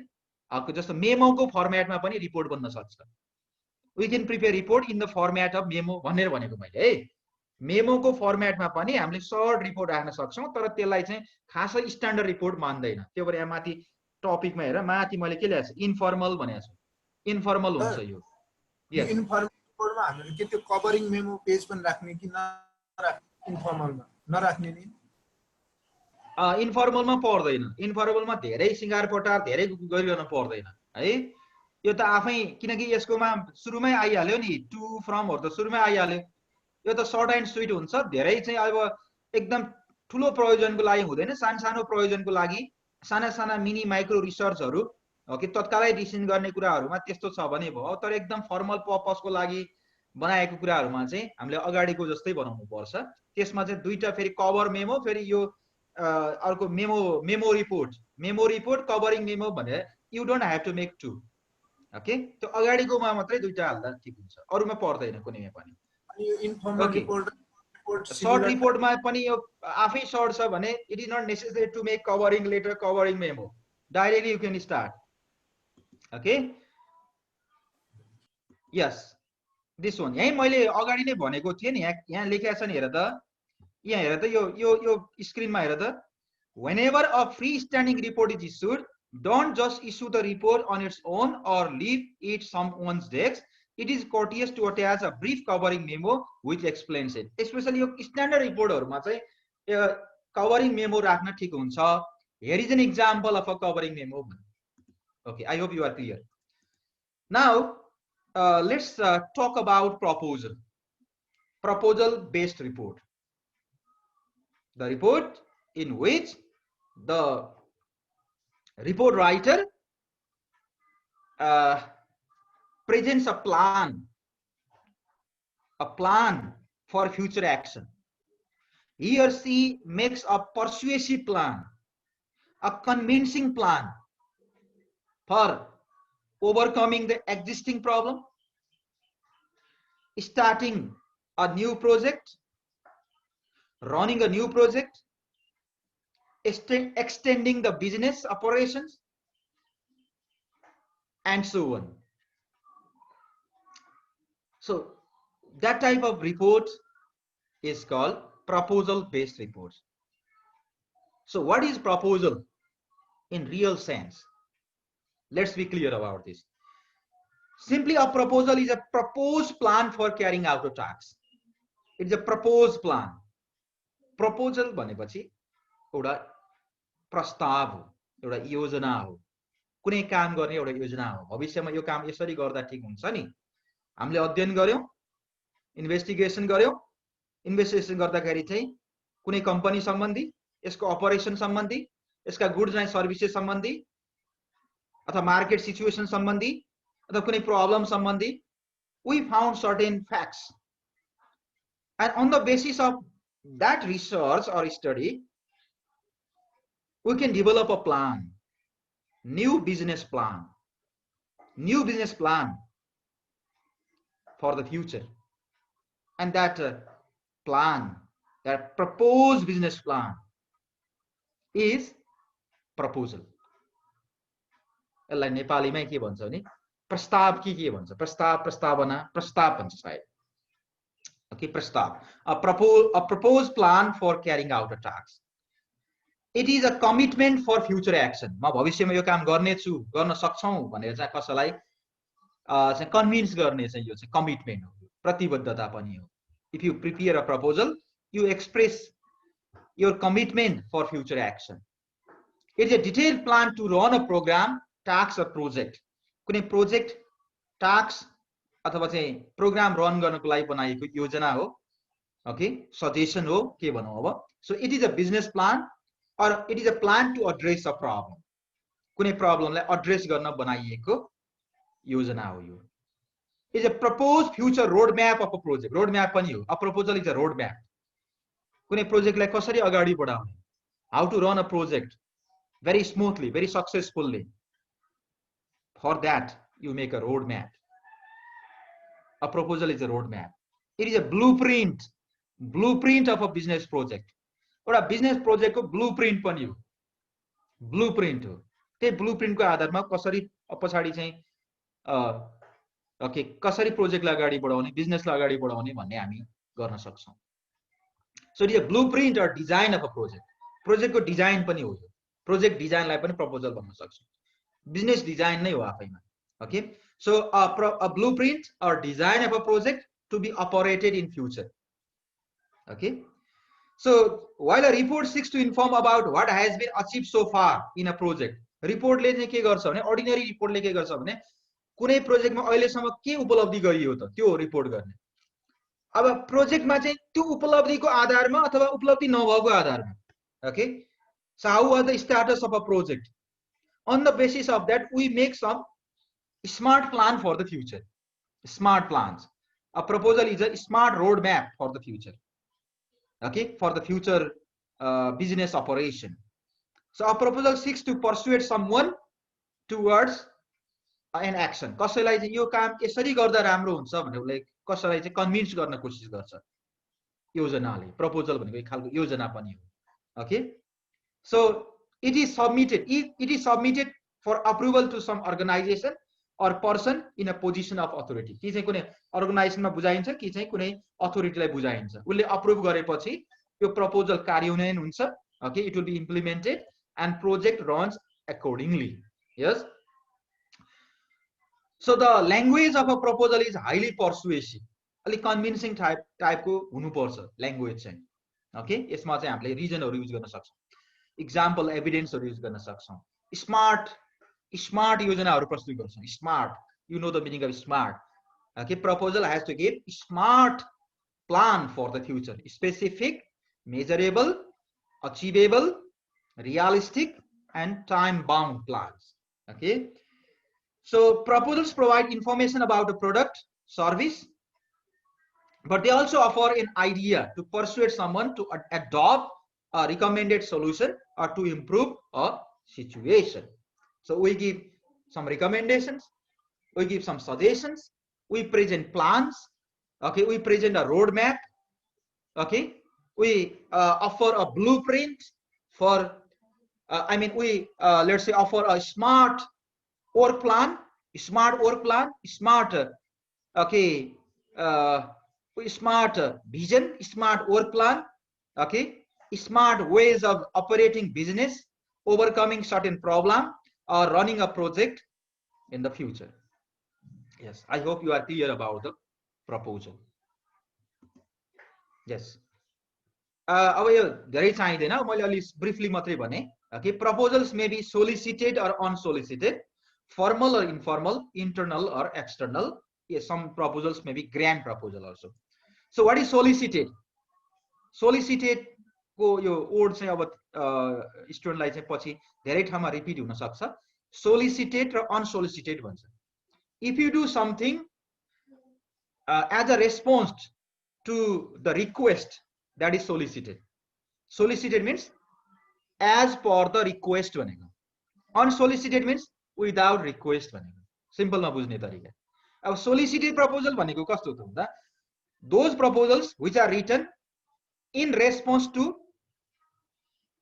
जस्तो मेमोको फर्म्याटमा पनि रिपोर्ट बन्न सक्छ. We can prepare report in the format of memo भनेर भनेको मैले है. मेमोको फर्म्याटमा पनि हामीले सर्ट रिपोर्ट राख्न सक्छौं तर त्यसलाई चाहिँ खासै स्ट्यान्डर्ड रिपोर्ट मान्दैन. त्यो भएर यहाँ माथि टपिकमा हेर माथि मैले के लेखेको छु इन्फर्मल भनेको छु. इन्फर्मल हुन्छ यो. यस इन्फर्मल रिपोर्टमा हामीले के त्यो कभरिङ मेमो पेज पनि राख्ने कि नराख्ने इन्फर्मलमा नराख्ने नि इन्फर्मलमा पर्दैन. इन्फर्मलमा धेरै सिंगार पटार धेरै गरिरहन पर्दैन है. यो त आफै किनकि यसकोमा सुरुमै आइहाल्यो नि टु फ्रमहरु त सुरुमै आइहाल्यो. यो त सर्ट एन्ड स्वीट हुन्छ. धेरै चाहिँ अब एकदम ठुलो प्रयोजनको लागि हुँदैन. सानो प्रयोजनको लागि साना मिनी माइक्रो रिसर्चहरु ओके तत्कालै डिसिजन गर्ने कुराहरुमा त्यस्तो छ भने भयो. तर एकदम फर्मल पर्पसको लागि बनाएको कुराहरुमा चाहिँ हामीले अगाडिको जस्तै बनाउनु पर्छ। त्यसमा चाहिँ दुईटा फेरि कभर मेमो, फेरि यो अर्को मेमो रिपोर्ट कभरिङ मेमो भने you don't have to make two. Okay, त्यो अगाडिकोमा मात्रै दुईटा हाल्दा ठिक हुन्छ, अरुमा पर्दैन कुनैमा पनि। अनि यो इन्फर्मल रिपोर्ट सर्ट रिपोर्टमा पनि यो आफै सर्ट छ भने it is not necessary to make covering letter covering memo, directly you can start. Okay, yes this one यही मैले अगाडि नै भनेको थिएँ नि, यहाँ लेखेको छ नि, हेर त यहाँ हेर त, यो स्क्रिनमा हेर त। whenever a freestanding report is issued, don't just issue the report on its own or leave it someone's desk. It is courteous to attach a brief covering memo which explains it. Especially यो standard रिपोर्टहरुमा चाहिँ covering memo राख्न ठीक हुन्छ। Here is an example of a covering memo. Okay, I hope you are clear. Now let's talk about proposal based report. The report in which the report writer presents a plan for future action. He or she makes a persuasive plan, a convincing plan for overcoming the existing problem, starting a new project, running a new project, extending the business operations, and so on. So that type of report is called proposal based reports. So what is proposal in real sense? Let's be clear about this. Simply a proposal is a proposed plan for carrying out a task. It's a proposed plan. Proposal भनेपछि एउटा प्रस्ताव हो, एउटा योजना हो, कुनै काम गर्ने एउटा योजना हो। भविष्यमा यो काम यसरी गर्दा ठीक हुन्छ नि, हामीले अध्ययन गर्यौं, इन्भेस्टिगेसन गर्यौं, इन्भेस्टिगेसन गर्दाखेरि चाहिँ कुनै कम्पनी सम्बन्धी, यसको अपरेसन सम्बन्धी, यसका गुड्स एन्ड सर्भिसेस सम्बन्धी, अथवा मार्केट सिचुएसन सम्बन्धी, अथवा कुनै प्रब्लम सम्बन्धी, we found certain facts, and on the basis of that research or study, we can develop a plan, new business plan for the future. And that plan, that proposed business plan is proposal. यसलाई नेपालीमै के भन्छ भने प्रस्ताव के भन्छ, प्रस्तावना भन्छ सायद। Okay, प्रस्ताव, a proposed plan for carrying out a task. It is a commitment for future action. म भविष्यमा यो काम गर्नेछु, गर्न सक्छौं भनेर चाहिँ कसैलाई चाहिँ कन्भिन्स गर्ने चाहिँ यो चाहिँ कमिटमेन्ट हो, प्रतिबद्धता पनि हो। If you prepare a proposal, you express your commitment for future action. It is a detailed plan to run a program, task, or project. कुनै प्रोजेक्ट, टास्क अथवा चाहिँ प्रोग्राम रन गर्नको लागि बनाएको योजना हो। ओके, सजेसन हो, के भनौं अब। So it is a business plan or it is a plan to address a problem. कुनै प्रब्लमलाई एड्रेस गर्न बनाइएको योजना हो यो। It is a proposed future roadmap of a project. Roadmap पनि हो। A proposal is a roadmap. कुनै प्रोजेक्टलाई कसरी अगाडि बढाउने, how to run a project very smoothly, very successfully. For that, you make a roadmap. A proposal is a roadmap. It is a blueprint of a business project. एउटा business प्रोजेक्टको blueprint पनि हो, blueprint हो। त्यही ब्लुप्रिन्टको आधारमा कसरी पछाडी चाहिँ ओके कसरी प्रोजेक्टलाई अगाडि बढाउने, बिजनेसलाई अगाडि बढाउने भन्ने हामी गर्न सक्छौं। So it is a blueprint or design of a project. प्रोजेक्टको डिजाइन पनि हो यो, प्रोजेक्ट डिजाइनलाई पनि प्रपोजल भन्न सक्छौं, बिजनेस डिजाइन नै हो आफैमा। Okay, so a blueprint or design of a project to be operated in future. Okay, so while a report seeks to inform about what has been achieved so far in a project, report ले चाहिँ के गर्छ भने, ordinary report ले के गर्छ भने कुनै प्रोजेक्टमा अहिलेसम्म के उपलब्धि गरियो त त्यो रिपोर्ट गर्ने। अब प्रोजेक्टमा चाहिँ त्यो उपलब्धिको आधारमा अथवा उपलब्धि नभएको आधारमा, okay, so how was the status of a project? On the basis of that, we make some smart plan for the future. Smart plans. A proposal is a smart roadmap for the future. Okay, for the future business operation. So a proposal seeks to persuade someone towards an action. कसैलाई चाहिँ यो काम यसरी गर्दा राम्रो हुन्छ भनेर उसले कसैलाई चाहिँ कन्भिन्स गर्न कोसिस गर्छ योजनाले. प्रपोजल भनेको एक खालको योजना पनि हो. Okay, so it is submitted for approval to some organization or person in a position of authority. कि चाहिँ कुनै अर्गनाइजेसनमा बुझाइन्छ कि चाहिँ कुनै अथोरिटीलाई बुझाइन्छ. उसले अप्रुभ गरेपछि यो प्रपोजल कार्यान्वयन हुन्छ. Okay, it will be implemented and project runs accordingly. Yes. So the language of a proposal is highly persuasive. अलि कन्भिन्सिङ टाइपको हुनुपर्छ ल्याङ्ग्वेज चाहिँ. ओके, यसमा चाहिँ हामीले रिजनहरु युज गर्न सक्छौं, एक्जाम्पल एभिडेन्सहरु युज गर्न सक्छौं, स्मार्ट योजनाहरु प्रस्तुत गर्छौं. Smart, you know the meaning of smart. Okay, proposal has to give smart plan for the future, specific, measurable, achievable, realistic and time bound plans. Okay, so proposals provide information about the product, service, but they also offer an idea to persuade someone to adopt a recommended solution or to improve a situation. So we give some recommendations, we give some suggestions, we present plans. Okay, we present a roadmap. Okay, we offer a blueprint for we let's say offer a smart work plan, smart vision, smart work plan. Okay, smart ways of operating business, overcoming certain problem, or running a project in the future. Yes, I hope you are clear about the proposal. Yes. अब यो धेरै चाहिँदैन, मैले अलि briefly मात्रै भने. Okay, proposals may be solicited or unsolicited, formal or informal, internal or external. Yes, some proposals may be grant proposal also. So what is solicited? Solicited को यो word चाहिँ अब student लाई चाहिँ पछि धेरै ठाउँमा repeat हुन सक्छ. Solicited र unsolicited भन्छ. If you do something as a response to the request, that is solicited. Solicited means as per the request भनेको. Unsolicited means without request भनेको. Simple मा बुझ्ने तरिका. अब solicited proposal भनेको कस्तो त भन्दा, those proposals which are written in response to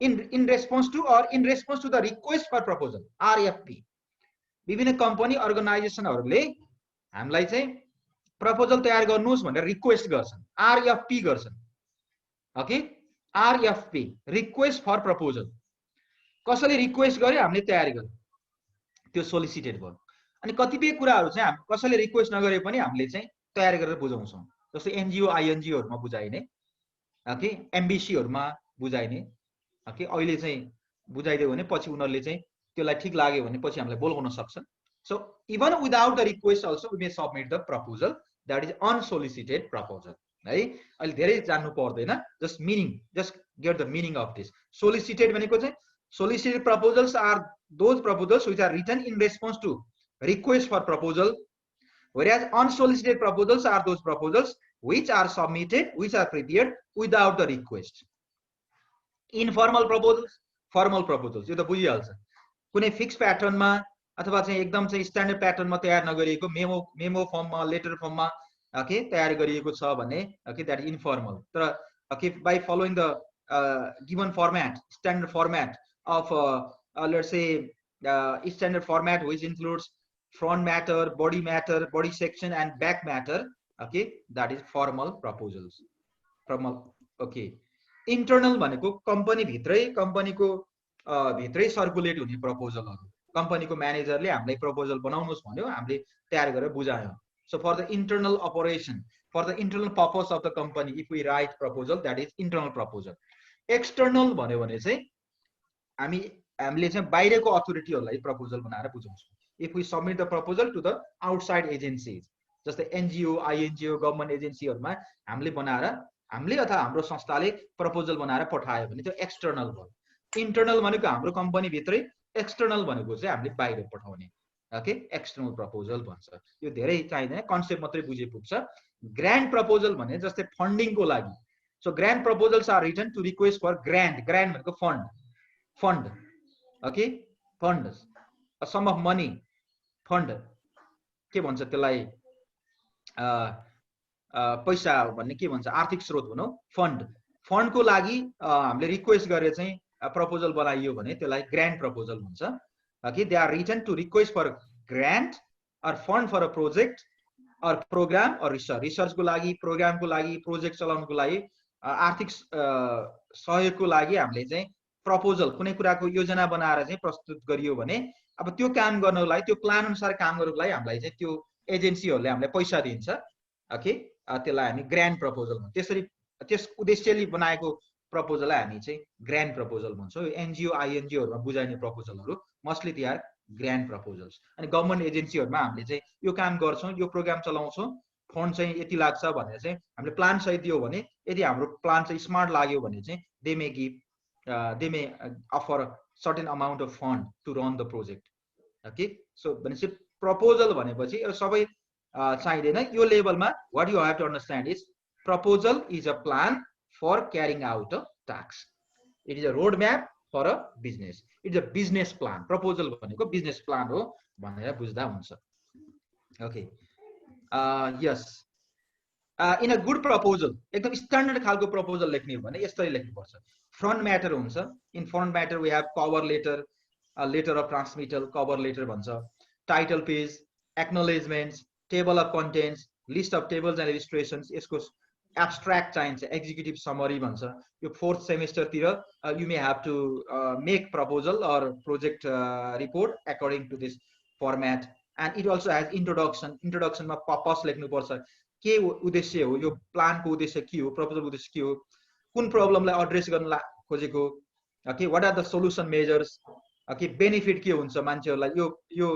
or in response to the request for proposal, RFP. विभिन्न कम्पनी अर्गनाइजेसनहरुले हामीलाई चाहिँ प्रपोजल तयार गर्नुस् भनेर रिक्वेस्ट गर्छन्, RFP गर्छन्. Okay, RFP, request for proposal. कसैले रिक्वेस्ट गर्यो, हामीले तयारी गर्यो, त्यो सोलिसिटेड भयो. अनि कतिपय कुराहरु चाहिँ हामी कसैले रिक्वेस्ट नगरे पनि हामीले चाहिँ तयार गरेर बुझाउँछौं. जस्तै एनजीओ आईएनजीओ हरुमा बुझाइने, ओके, एमबीसी हरुमा बुझाइने. ओके, अहिले चाहिँ बुझाइदियो भने पछि उनीहरुले चाहिँ त्यसलाई ठीक लाग्यो भने पछि हामीलाई बोलाउन सक्छन्. So even without the request also we may submit the proposal, that is unsolicited proposal. है, अहिले धेरै जान्नु पर्दैन, just meaning, just get the meaning of this. Solicited भनेको चाहिँ, solicited proposals are those proposals which are written in response to request for proposal, whereas unsolicited proposals are those proposals which are submitted, which are prepared without the request. Informal proposals, formal proposals, यो त बुझिहाल्छ. कुनै fix प्याटर्नमा अथवा चाहिँ एकदम चाहिँ standard प्याटर्नमा तयार नगरिएको memo फर्ममा, लेटर फर्ममा ओके तयार गरिएको छ भने ओके दैट इज इन्फर्मल. तर okay by following the given format, standard format of let's say standard format which includes front matter, body section and back matter. Okay, that is formal proposals. Formal. Okay, internal भनेको company भित्रै, कम्पनीको भित्रै circulate हुने प्रपोजलहरु. कम्पनीको म्यानेजरले हामीलाई proposal बनाउनुस् भन्यो, हामीले तयार गरेर बुझायौं. So for the internal operation, for the internal purpose of the company, if we write proposal, that is internal proposal. External भन्यो भने चाहिँ हामीले चाहिँ बाहिरको अथोरिटीहरुलाई प्रपोजल बनाएर बुझाउँछौं. If we submit the proposal to the outside agencies, जस्तै NGO, INGO, government एजेन्सीहरुमा हामीले बनाएर, हामीले अथवा हाम्रो संस्थाले प्रपोजल बनाएर पठायो भने त्यो एक्सटर्नल भयो. इन्टर्नल भनेको हाम्रो कम्पनी भित्रै, एक्सटर्नल भनेको चाहिँ हामीले बाहिर पठाउने. ओके एक्सटर्नल प्रपोजल भन्छ यो धेरै चाहिँदैन कन्सेप्ट मात्रै बुझे पुग्छ ग्रान्ट प्रपोजल भने जस्तै फन्डिङको लागि so grant proposals are written to request for grant भनेको fund okay fund sum of money fund के भन्छ त्यसलाई पैसा भन्ने के भन्छ आर्थिक स्रोत भनौँ फन्डको लागि हामीले रिक्वेस्ट गरेर चाहिँ प्रपोजल बनाइयो भने त्यसलाई ग्रान्ट प्रपोजल भन्छ okay they are written to request for grant or fund for a project or programme or रिसर्चको लागि प्रोग्रामको लागि प्रोजेक्ट चलाउनको लागि आर्थिक सहयोगको लागि हामीले चाहिँ प्रपोजल कुनै कुराको योजना बनाएर चाहिँ प्रस्तुत गरियो भने अब त्यो काम गर्नको लागि त्यो प्लान अनुसार काम गर्नको लागि हामीलाई चाहिँ त्यो एजेन्सीहरूले हामीलाई पैसा दिन्छ ओके त्यसलाई हामी ग्रान्ट प्रपोजल भन्छौँ त्यसरी त्यस उद्देश्यले बनाएको प्रपोजललाई हामी चाहिँ ग्रान्ट प्रपोजल भन्छौँ एनजिओ आइएनजिओहरुमा बुझाइने प्रपोजलहरू mostly they are grant proposals अनि गभर्नमेन्ट एजेन्सीहरुमा हामीले चाहिँ यो काम गर्छौँ यो प्रोग्राम चलाउँछौँ फन्ड चाहिँ यति लाग्छ भनेर चाहिँ हामीले प्लान सहित दियो भने यदि हाम्रो प्लान चाहिँ स्मार्ट लाग्यो भने चाहिँ they may give they may offer certain amount of fund to run the project okay so भनेपछि प्रपोजल भनेपछि सबै चाहिँदैन यो लेभलमा what you have to understand is proposal is a plan for carrying out a task it is a road map for a business it is a business plan proposal भनेको business plan हो भनेर बुझ्दा हुन्छ okay yes in a good proposal एकदम standard खालको proposal लेख्ने हो भने यस्तै लेख्नुपर्छ फ्रन्ट म्याटर हुन्छ in front matter we have cover letter letter of transmittal cover letter भन्छ title page acknowledgements table of contents list of tables and illustrations यसको एब्स्ट्र्याक्ट चाहिन्छ एक्जिक्युटिभ समरी भन्छ यो 4th सेमेस्टरतिर you may have to make proposal or project report according to this format and it also has इन्ट्रोडक्सनमा purpose लेख्नुपर्छ के उद्देश्य हो यो प्लानको उद्देश्य के हो प्रपोजलको उद्देश्य के हो कुन प्रब्लमलाई एड्रेस गर्न खोजेको okay what are the solution measures okay benefit के हुन्छ मान्छेहरूलाई यो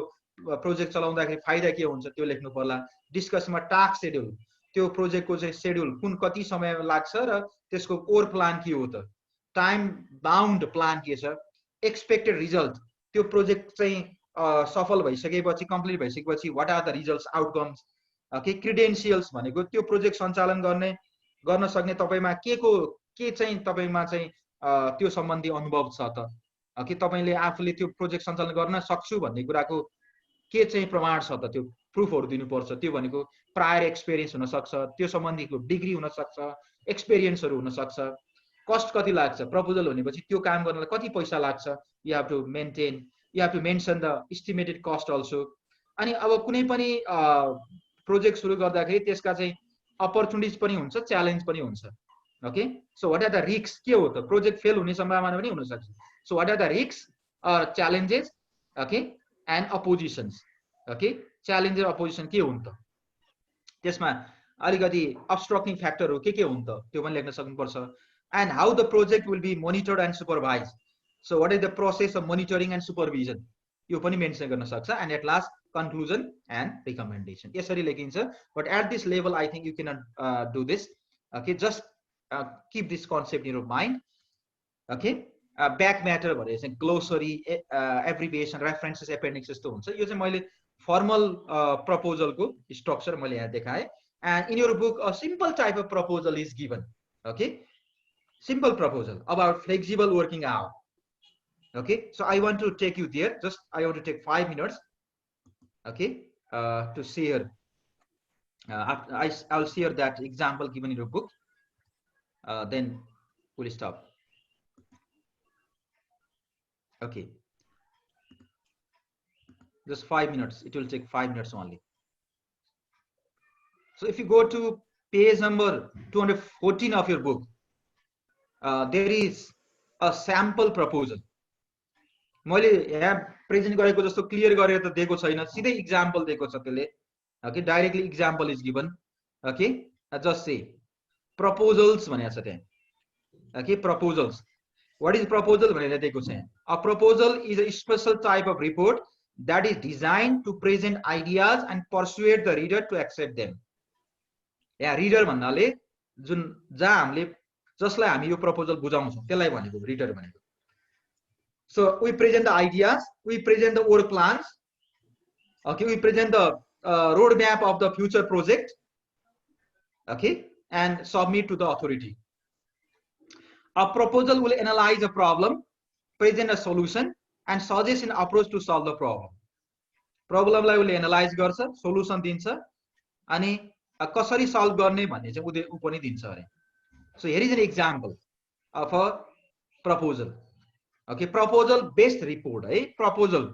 प्रोजेक्ट चलाउँदाखेरि फाइदा के हुन्छ त्यो लेख्नु पर्ला डिस्कसमा टास्क शेड्युल त्यो प्रोजेक्टको चाहिँ शेड्युल कुन कति समय लाग्छ र त्यसको कोर प्लान के हो त टाइम बाउन्ड प्लान के छ एक्सपेक्टेड रिजल्ट त्यो प्रोजेक्ट चाहिँ सफल भइसकेपछि कम्प्लिट भइसकेपछि what are the results outcomes okay credentials भनेको त्यो प्रोजेक्ट सञ्चालन गर्न सक्ने तपाईमा के चाहिँ तपाईमा चाहिँ त्यो सम्बन्धी अनुभव छ त ओके तपाईले आफूले त्यो प्रोजेक्ट सञ्चालन गर्न सक्छु भन्ने कुराको के चाहिँ प्रमाण छ त त्यो प्रुफहरु दिनुपर्छ त्यो भनेको प्रायर एक्सपिरियन्स हुन सक्छ त्यो सम्बन्धीको डिग्री हुन सक्छ एक्सपिरियन्सहरु हुन सक्छ कस्ट कति लाग्छ प्रपोजल भनेपछि त्यो काम गर्नलाई कति पैसा लाग्छ you have to mention the estimated cost also अनि अब कुनै पनि प्रोजेक्ट सुरु गर्दाखेरि त्यसका चाहिँ अपर्चुनिटिज पनि हुन्छ च्यालेन्ज पनि हुन्छ okay so what are the risk के हो त प्रोजेक्ट फेल हुने सम्भावना पनि हुन सक्छ so what are the risk or challenges okay and oppositions okay challenge र अपोजिसन के हुन् त त्यसमा अलिकति अब्स्ट्रक्टिङ फ्याक्टरहरु के हुन् त त्यो पनि लेख्न सक्नुपर्छ and how the project will be monitored and supervise so what is the process of monitoring and supervision यो पनि मेन्सन गर्न सक्छ and at last conclusion and recommendation यसरी लेखिन्छ but at this level I think you cannot do this okay just keep this concept in your mind okay back matter भने चाहिँ glossary abbreviation references appendix जस्तो हुन्छ यो चाहिँ मैले formal proposal को structure मैले यहाँ देखाए and in your book a simple type of proposal is given okay simple proposal about flexible working hour okay so I want to take you there just I want to take 5 minutes okay to share I'll share that example given in your book then we'll stop okay just 5 minutes it will take 5 minutes only so if you go to page number 214 of your book there is a sample proposal मैले यहाँ present गरेको जस्तो clear गरेर त दिएको छैन सिधै example दिएको छ त्यसले okay directly example is given okay just say proposals भनेको छ त्यहाँ okay proposals what is proposal भनेर दिएको छ यहाँ a proposal is a special type of report that is designed to present ideas and persuade the reader to accept them यहाँ reader भन्नाले जुन जहाँ हामीले जसलाई हामी यो प्रपोजल बुझाउँछौँ त्यसलाई भनेको रिडर भनेको So we present the ideas, we present the work plans, Okay, we present the roadmap of the future project, okay, and submit to the authority. A proposal will analyze a problem, present a solution, and suggest an approach to solve the problem. Problem लाई उले analyse गर्छ, solution दिन्छ, अनि कसरी solve गर्ने भन्ने चाहिँ उले उ पनि दिन्छ अरे. So here is an example of a proposal. Okay, proposal based report है. Proposal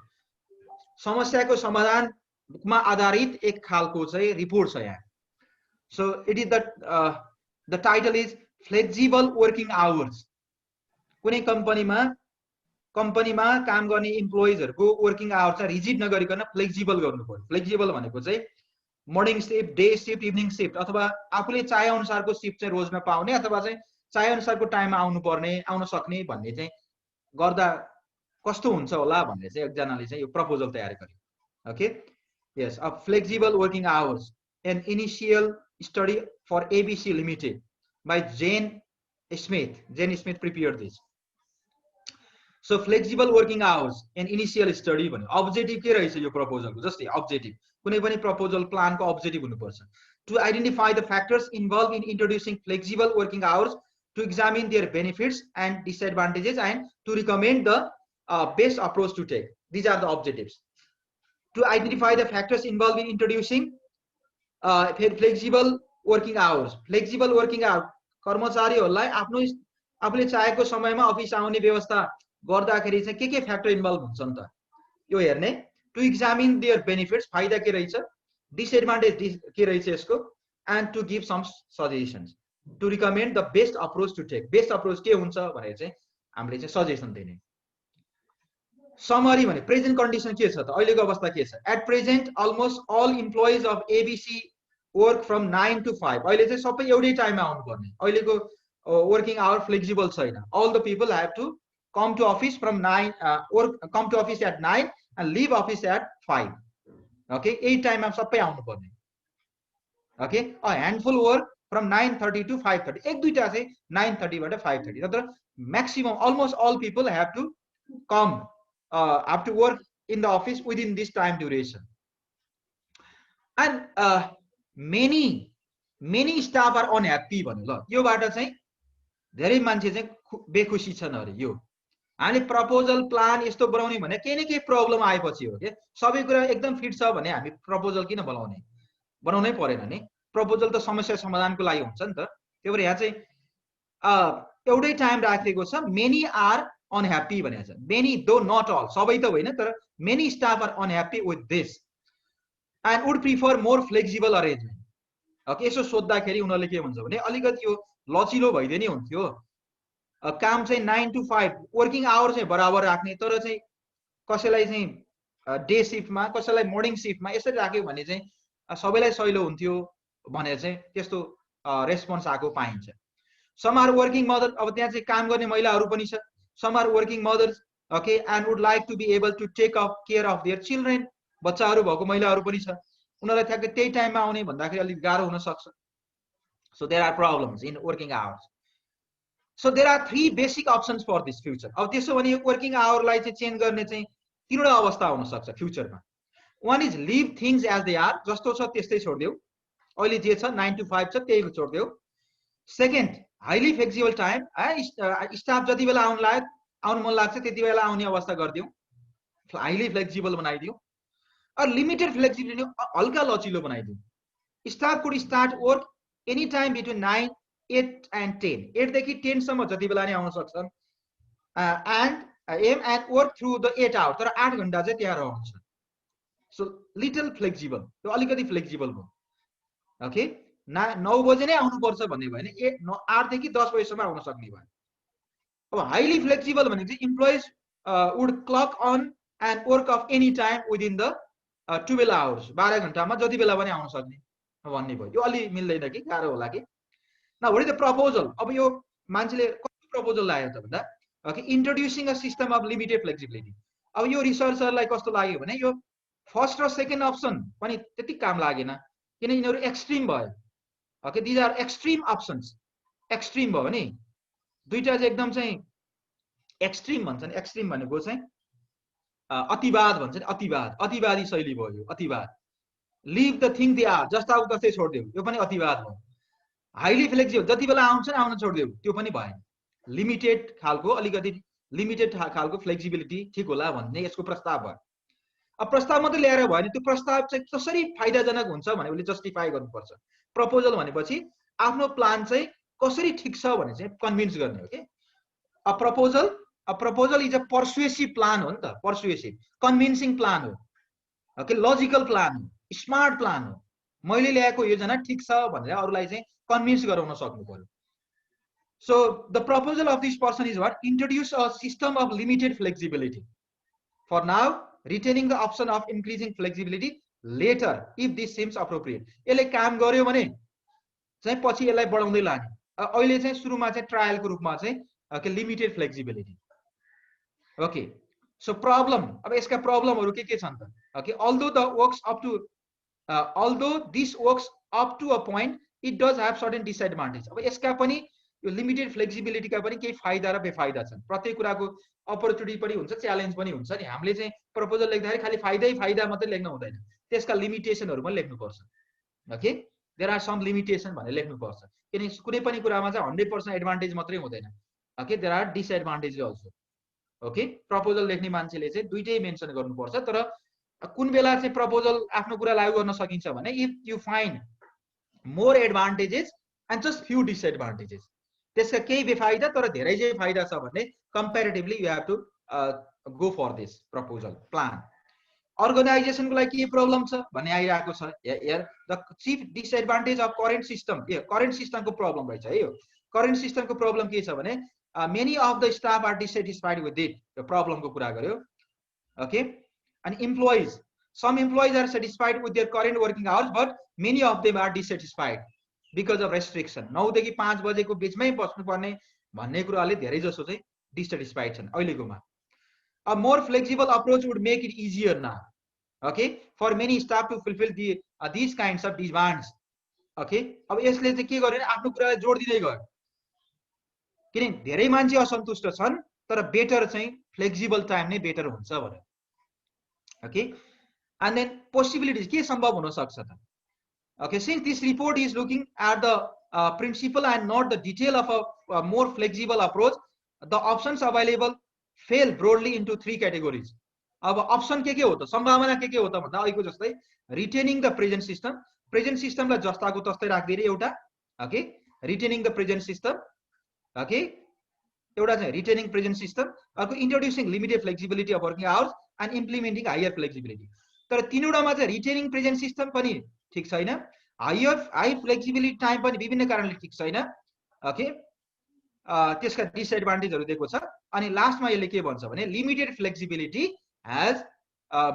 समस्याको समाधानमा आधारित एक खालको चाहिँ रिपोर्ट छ यहाँ. So it is the title is flexible working hours. कुनै कम्पनीमा काम गर्ने इम्प्लोइजहरुको वर्किङ आवर चाहिँ रिजिड नगरिकन फ्लेक्सिबल गर्नु पर्यो. फ्लेक्सिबल भनेको चाहिँ morning shift, day shift, evening shift अथवा आफूले चाहे अनुसारको शिफ्ट चाहिँ रोजमा पाउने अथवा चाहिँ चाहे अनुसारको टाइममा आउनु पर्ने, आउन सक्ने भन्ने चाहिँ गर्दा कस्तो हुन्छ होला भन्ने चाहिँ एकजनाले चाहिँ यो प्रपोजल तयार गर्यो. Okay, yes, a flexible working hours, an initial study for ABC Limited by Jane Smith. Jane Smith prepared this. So flexible working hours, an initial study भन्यो. Objective के रहेछ यो प्रपोजलको? जस्तै objective कुनै पनि प्रपोजल प्लानको objective हुनुपर्छ. To identify the factors involved in introducing flexible working hours, to examine their benefits and disadvantages, and to recommend the best approach to take. These are the objectives. To identify the factors involved in introducing flexible working hours. Flexible working hours कर्मचारीहरूलाई आफूले चाहेको समयमा office आउने व्यवस्था गर्दाखेरि चाहिँ के factor involve हुन्छ नि त यो हेर्ने. टु एक्जामिन देयर बेनिफिट्स, फाइदा के रहेछ, डिसएडभान्टेज के रहेछ यसको, and to give some suggestions. To recommend the best approach to take. Best approach के हुन्छ भनेर चाहिँ हामीले चाहिँ सजेसन दिने. समरी भने प्रेजेन्ट कन्डिसन के छ त, अहिलेको अवस्था के छ. At present almost all employees of ABC work from 9 to 5. अहिले चाहिँ सबै एउटै टाइममा आउनु पर्ने. अहिलेको वर्किङ आवर फ्लेक्सिबल छैन. All the people have to come to office from 9 or come to office at 9 and leave office at 5. Okay, 8 time am sabai aunu parne. Okay, a handful work from 9:30 to 5:30. ek duita chai 9:30 bata 5:30. tatra maximum almost all people have to come have to work in the office within this time duration. And many staff are unhappy भन्नु ल. यो बाट चाहिँ धेरै मान्छे चाहिँ बेखुसी छन् अरे. यो हामीले प्रपोजल प्लान यस्तो बनाउने भने केही न केही प्रब्लम आएपछि हो के. सबै कुरा एकदम फिट छ भने हामी प्रपोजल किन बनाउनै परेन नि. प्रपोजल त समस्या समाधानको लागि हुन्छ नि त. त्यही भएर यहाँ चाहिँ एउटै टाइम राखेको छ. मेनी आर अनह्याप्पी भनेको छ. मेनी दो नट अल, सबै त होइन तर many staff are unhappy with this and would prefer more flexible arrangement. Okay, यसो सोद्धाखेरि उनीहरूले के भन्छ भने अलिकति यो लचिलो भइदिने हुन्थ्यो. काम चाहिँ 9 to 5 वर्किङ आवर चाहिँ बराबर राख्ने, तर चाहिँ कसैलाई चाहिँ डे शिफ्टमा कसैलाई मर्निङ शिफ्टमा यसरी राख्यो भने चाहिँ सबैलाई सजिलो हुन्थ्यो भनेर चाहिँ त्यस्तो रेस्पोन्स आएको पाइन्छ. सम आर वर्किङ मदर, अब त्यहाँ चाहिँ काम गर्ने महिलाहरू पनि छ. Some are working mothers, okay, and would like to be able to take of care of their children. बच्चाहरू भएको महिलाहरू पनि छ. उनीहरूलाई ठ्याक्कै त्यही टाइममा आउने भन्दाखेरि अलिक गाह्रो हुन सक्छ. So there are problems in working hours. So there are 3 basic options for this future. अब त्यसो भने यो वर्किङ आवरलाई चाहिँ चेन्ज गर्ने चाहिँ तीनवटा अवस्था हुन सक्छ फ्युचरमा. One is leave things as they are, जस्तो छ त्यस्तै छोड्देऊ. अहिले जे छ 9 to 5 छ त्यही छोड्देऊ. Second, highly flexible time, staff जति बेला आउनु मन लाग्छ त्यति बेला आउने अवस्था गरिदिऊ. हाइली फ्लेक्सिबल बनाइदिऊ. अर लिमिटेड फ्लेक्सिबिलिटी, हल्का लचिलो बनाइदिऊ. Staff could start work any time between 9, 8 and 10. 8 देखि 10 सम्म जति बेला नै आउन सक्छन्. and work through the 8 hours. तर 8 घण्टा चाहिँ त्यहाँ रहन्छ. So little flexible, यो अलिकति फ्लेक्सिबल भयो. ओके, 9 बजे नै आउनु पर्छ भन्ने भयो भने 8 देखि 10 बजेसम्म आउन सक्ने भयो. अब हाइली फ्लेक्सिबल भने चाहिँ employees would clock on and work off any time within the 12 hours. 12 घण्टामा जति बेला पनि आउन सक्ने भन्ने भयो. यो अलि मिल्दैन कि गाह्रो होला कि. Now what is the proposal? अब यो मान्छेले कस्तो प्रपोजल ल्यायो त भन्दा okay, introducing a system of limited flexibility. अब यो रिसर्चरलाई कस्तो लाग्यो भने यो फर्स्ट र सेकेन्ड अप्सन पनि त्यति काम लागेन किन यिनीहरू एक्सट्रिम भयो. Okay, these are extreme options. Extreme भयो नि दुईटा चाहिँ एकदम चाहिँ एक्सट्रिम भन्छन्. एक्सट्रिम भनेको चाहिँ अतिवाद भन्छ नि, अतिवादी शैली भयो अतिवाद। Live the thing they are, जस्ताको तस्तै छोडिदेऊ, यो पनि अतिवाद भयो। हाइली फ्लेक्सिबल, जति बेला आउँछ नि आउन छोडिदेऊ, त्यो पनि भएन। लिमिटेड खालको, अलिकति लिमिटेड खालको फ्लेक्सिबिलिटी ठिक होला भन्ने यसको प्रस्ताव भयो। अब प्रस्ताव मात्रै ल्याएर भयो भने त्यो प्रस्ताव चाहिँ कसरी फाइदाजनक हुन्छ भने उसले जस्टिफाई गर्नुपर्छ। प्रपोजल भनेपछि आफ्नो प्लान चाहिँ कसरी ठिक छ भने चाहिँ कन्भिन्स गर्ने हो के। A proposal is a persuasive plan हो नि त, पर्सुएसिभ कन्भिन्सिङ प्लान हो, ओके, लजिकल प्लान हो, स्मार्ट प्लान हो। मैले ल्याएको योजना ठिक छ भनेर अरूलाई चाहिँ कन्भिन्स गराउन सक्नु पर्यो। So the proposal of this person is what? Introduce a system of limited flexibility. For now, retaining the option of increasing flexibility later if this seems appropriate. यसले काम गर्यो भने चाहिँ पछि यसलाई बढाउँदै लाने। अहिले चाहिँ सुरुमा चाहिँ ट्रायलको रूपमा चाहिँ okay limited flexibility. Okay, so problem, अब यसका प्रब्लमहरु के छन् त? Okay, although this works up to a point, it does have certain disadvantages. अब यसका पनि यो लिमिटेड फ्लेक्सिबिलिटी का पनि केही फाइदा र बेफाइदा छन्। प्रत्येक कुराको अपर्च्युनिटी पनि हुन्छ, च्यालेन्ज पनि हुन्छ नि। हामीले चाहिँ प्रपोजल लेख्दाखेरि खाली फाइदा मात्रै लेख्न हुँदैन, त्यसका लिमिटेसनहरु पनि लेख्नुपर्छ। Okay, there are some limitation भनेर लेख्नुपर्छ, किनकि कुनै पनि कुरामा चाहिँ 100% एडभान्टेज मात्रै हुँदैन। Okay, there are disadvantage also. Okay, proposal लेख्ने मान्छेले चाहिँ दुईटै मेन्सन गर्नुपर्छ। तर कुन बेला चाहिँ प्रपोजल आफ्नो कुरा लागू गर्न सकिन्छ भने if you find more advantages and just few disadvantages, त्यसका केही बेफाइदा तर धेरै चाहिँ फाइदा छ भने comparatively you have to go for this proposal plan. अर्गनाइजेसनको लागि के प्रब्लम छ भन्ने आइरहेको छ here. The chief disadvantage of current system, current सिस्टमको प्रब्लम रहेछ है यो। करेन्ट सिस्टमको प्रब्लम के छ भने many of the staff are dissatisfied with it, यो प्रब्लमको कुरा गर्यो। Okay, and employees, some employees are satisfied with their current working hours but many of them are dissatisfied because of restriction। 9 देखि 5 बजेको बीचमै बस्नु पर्ने भन्ने कुराले धेरै जसो चाहिँ डिससेटिस्फाइड छन् अहिलेकोमा। A more flexible approach would make it easier now, okay, for many staff to fulfill these kinds of demands। okay, अब यसले चाहिँ के गर्यो भने आफ्नो कुरालाई जोड दिँदै गयो, किन धेरै मान्छे असन्तुष्ट छन् तर बेटर चाहिँ फ्लेक्सिबल टाइम नै बेटर हुन्छ भनेर। Okay, and then possibilities के सम्भव हुन सक्छ त? Okay, since this report is looking at the principle and not the detail of a more flexible approach, the options available fall broadly into 3 categories। अब option के हो त, सम्भावना के हो त भन्दा अहिलेको जस्तै retaining the present system, present सिस्टमलाई जस्ताको तस्तै राख्दिने एउटा। Okay, retaining the present system, okay, एउटा चाहिँ रिटेनिङ प्रेजेन्ट सिस्टम, अर्को introducing limited flexibility of working hours and implementing higher flexibility. तर तीनवटामा चाहिँ रिटेनिङ प्रेजेन्ट सिस्टम पनि ठिक छैन, हाई फ्लेक्सिबिलिटी टाइम पनि विभिन्न कारणले ठिक छैन। ओके, त्यसका डिसएडभान्टेजहरु दिएको छ। अनि लास्टमा यसले के भन्छ भने limited flexibility has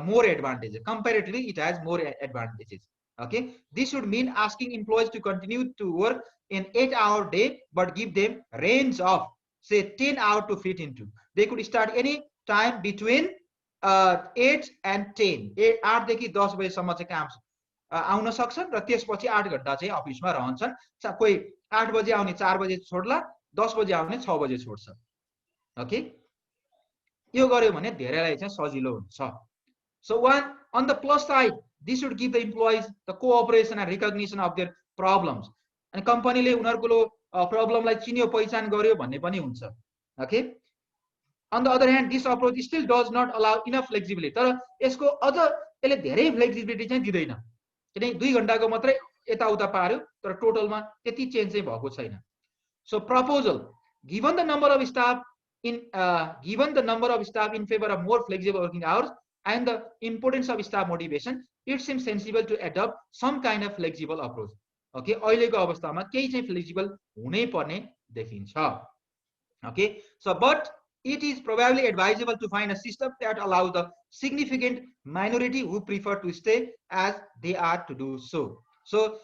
more advantages, comparatively it has more advantages. Okay, this would mean asking employees to continue to work in 8-hour day but give them range of say 10 hours to fit into। They could start any time between 8 and 10। 8 देखि 10 बजेसम्म चाहिँ काम आउन सक्छन् र त्यसपछि 8 घण्टा चाहिँ अफिसमा रहन्छन्। कोही 8 बजे आउने 4 बजे छोड्ला, 10 बजे आउने 6 बजे छोड्छ। ओके, यो गर्यो भने धेरैलाई चाहिँ सजिलो हुन्छ। So one on the plus side, this would give the employees the cooperation and recognition of their problems। अनि कम्पनीले उनीहरुको प्रब्लमलाई चिन्यो, पहिचान गर्यो भन्ने पनि हुन्छ। Okay, on the other hand this approach still does not allow enough flexibility। तर यसको अझ यसले धेरै फ्लेक्सिबिलिटी चाहिँ दिदैन, किनकि 2 घण्टाको मात्रै यताउता पार्यो तर टोटलमा त्यति चेन्ज चाहिँ भएको छैन। So proposal, given the number of staff in favor of more flexible working hours and the importance of staff motivation, it seems sensible to adopt some kind of flexible approach। Okay, अहिलेको अवस्थामा केही चाहिँ flexible हुनै पर्ने देखिन्छ। Okay, so but it is probably advisable to find a system that allows the significant minority who prefer to stay as they are to do so। So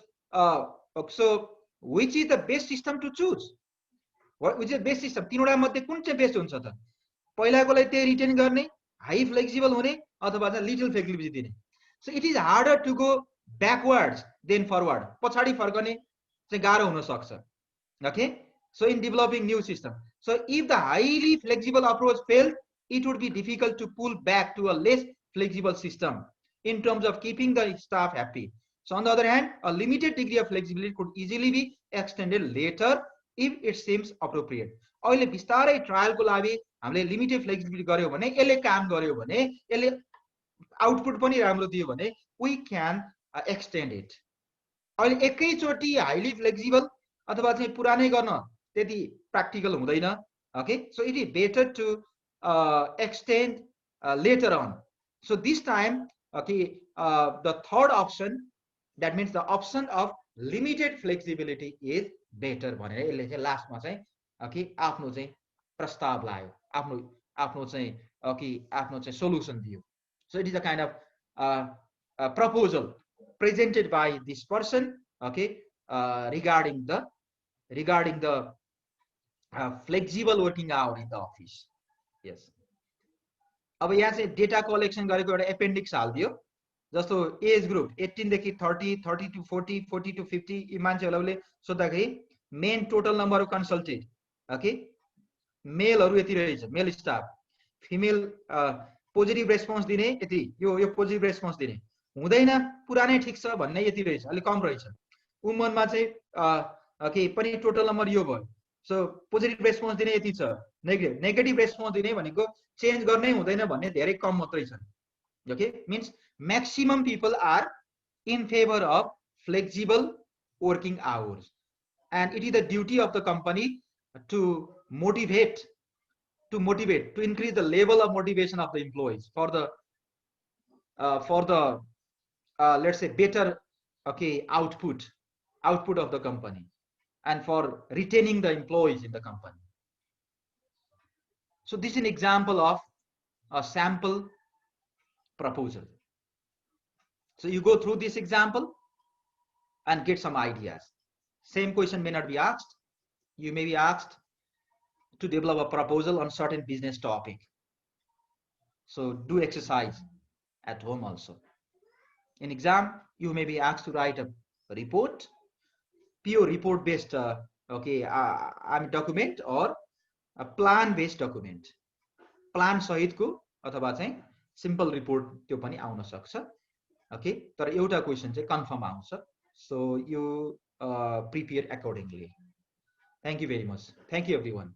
which is the best system to choose? Which is the best system? तीनवटा मध्ये कुन चाहिँ best हुन्छ त? पहिलाकोलाई त्यही retain गर्ने, high flexible हुने, अथवा चाहिँ लिटल फ्लेक्सिबिलिटी दिने। So it is harder to go backwards than forward। पछाडी फर्कने चाहिँ गाह्रो हुन सक्छ। Okay, so in developing new system, so if the highly flexible approach fails, it would be difficult to pull back to a less flexible system in terms of keeping the staff happy. So on the other hand, a limited degree of flexibility could easily be extended later if it seems appropriate. अहिले बिस्तारै ट्रायलको लागि हामीले limited flexibility गर्यो भने, यसले काम गर्यो भने, यसले आउटपुट पनि राम्रो दियो भने, we can extend it. अहिले एकैचोटी हाइली फ्लेक्सिबल अथवा चाहिँ पुरानै गर्न त्यति प्र्याक्टिकल हुँदैन. Okay, so it is better to extend later on. So this time, okay, the third option, that means the option of limited flexibility is better भनेर यसले चाहिँ लास्टमा चाहिँ okay आफ्नो चाहिँ प्रस्ताव लायो, आफ्नो चाहिँ okay आफ्नो चाहिँ solution दियो. So it is a kind of a proposal presented by this person, okay, regarding the flexible working hour in the office. Yes. अब यहाँ चाहिँ डेटा कलेक्सन गरेको एउटा एपेन्डिक्स हाल्दियो. जस्तो एज ग्रुप 18 देखि 30, 30 to 40, 40 to 50 यी मान्छेहरूले सोध्दाखेरि men total number of consulted, okay, मेलहरू यति रहेछ, male staff, female positive response दिने यति, यो पोजिटिभ रेस्पोन्स दिने हुँदैन, पुरानै ठिक छ भन्ने यति रहेछ, अलि कम रहेछ. वुमनमा चाहिँ ओके पनि टोटल नम्बर यो भयो. सो पोजिटिभ रेस्पोन्स दिने यति छ, नेगेटिभ रेस्पोन्स दिने भनेको चेन्ज गर्नै हुँदैन भन्ने धेरै कम मात्रै छन्. Okay, means maximum people are in favor of flexible working hours, and it is the duty of the company to motivate, to increase the level of motivation of the employees for the let's say better, okay, output of the company, and for retaining the employees in the company. So this is an example of a sample proposal. So you go through this example and get some ideas. Same question may not be asked. You may be asked to develop a proposal on certain business topic. So do exercise at home also. In exam, you may be asked to write a report, pure report based okay document, or a plan based document. Plan सहितको अथवा चाहिँ simple report त्यो पनि आउन सक्छ. Okay, तर एउटा question चाहिँ कन्फर्म आउँछ. So you prepare accordingly. Thank you very much. Thank you everyone.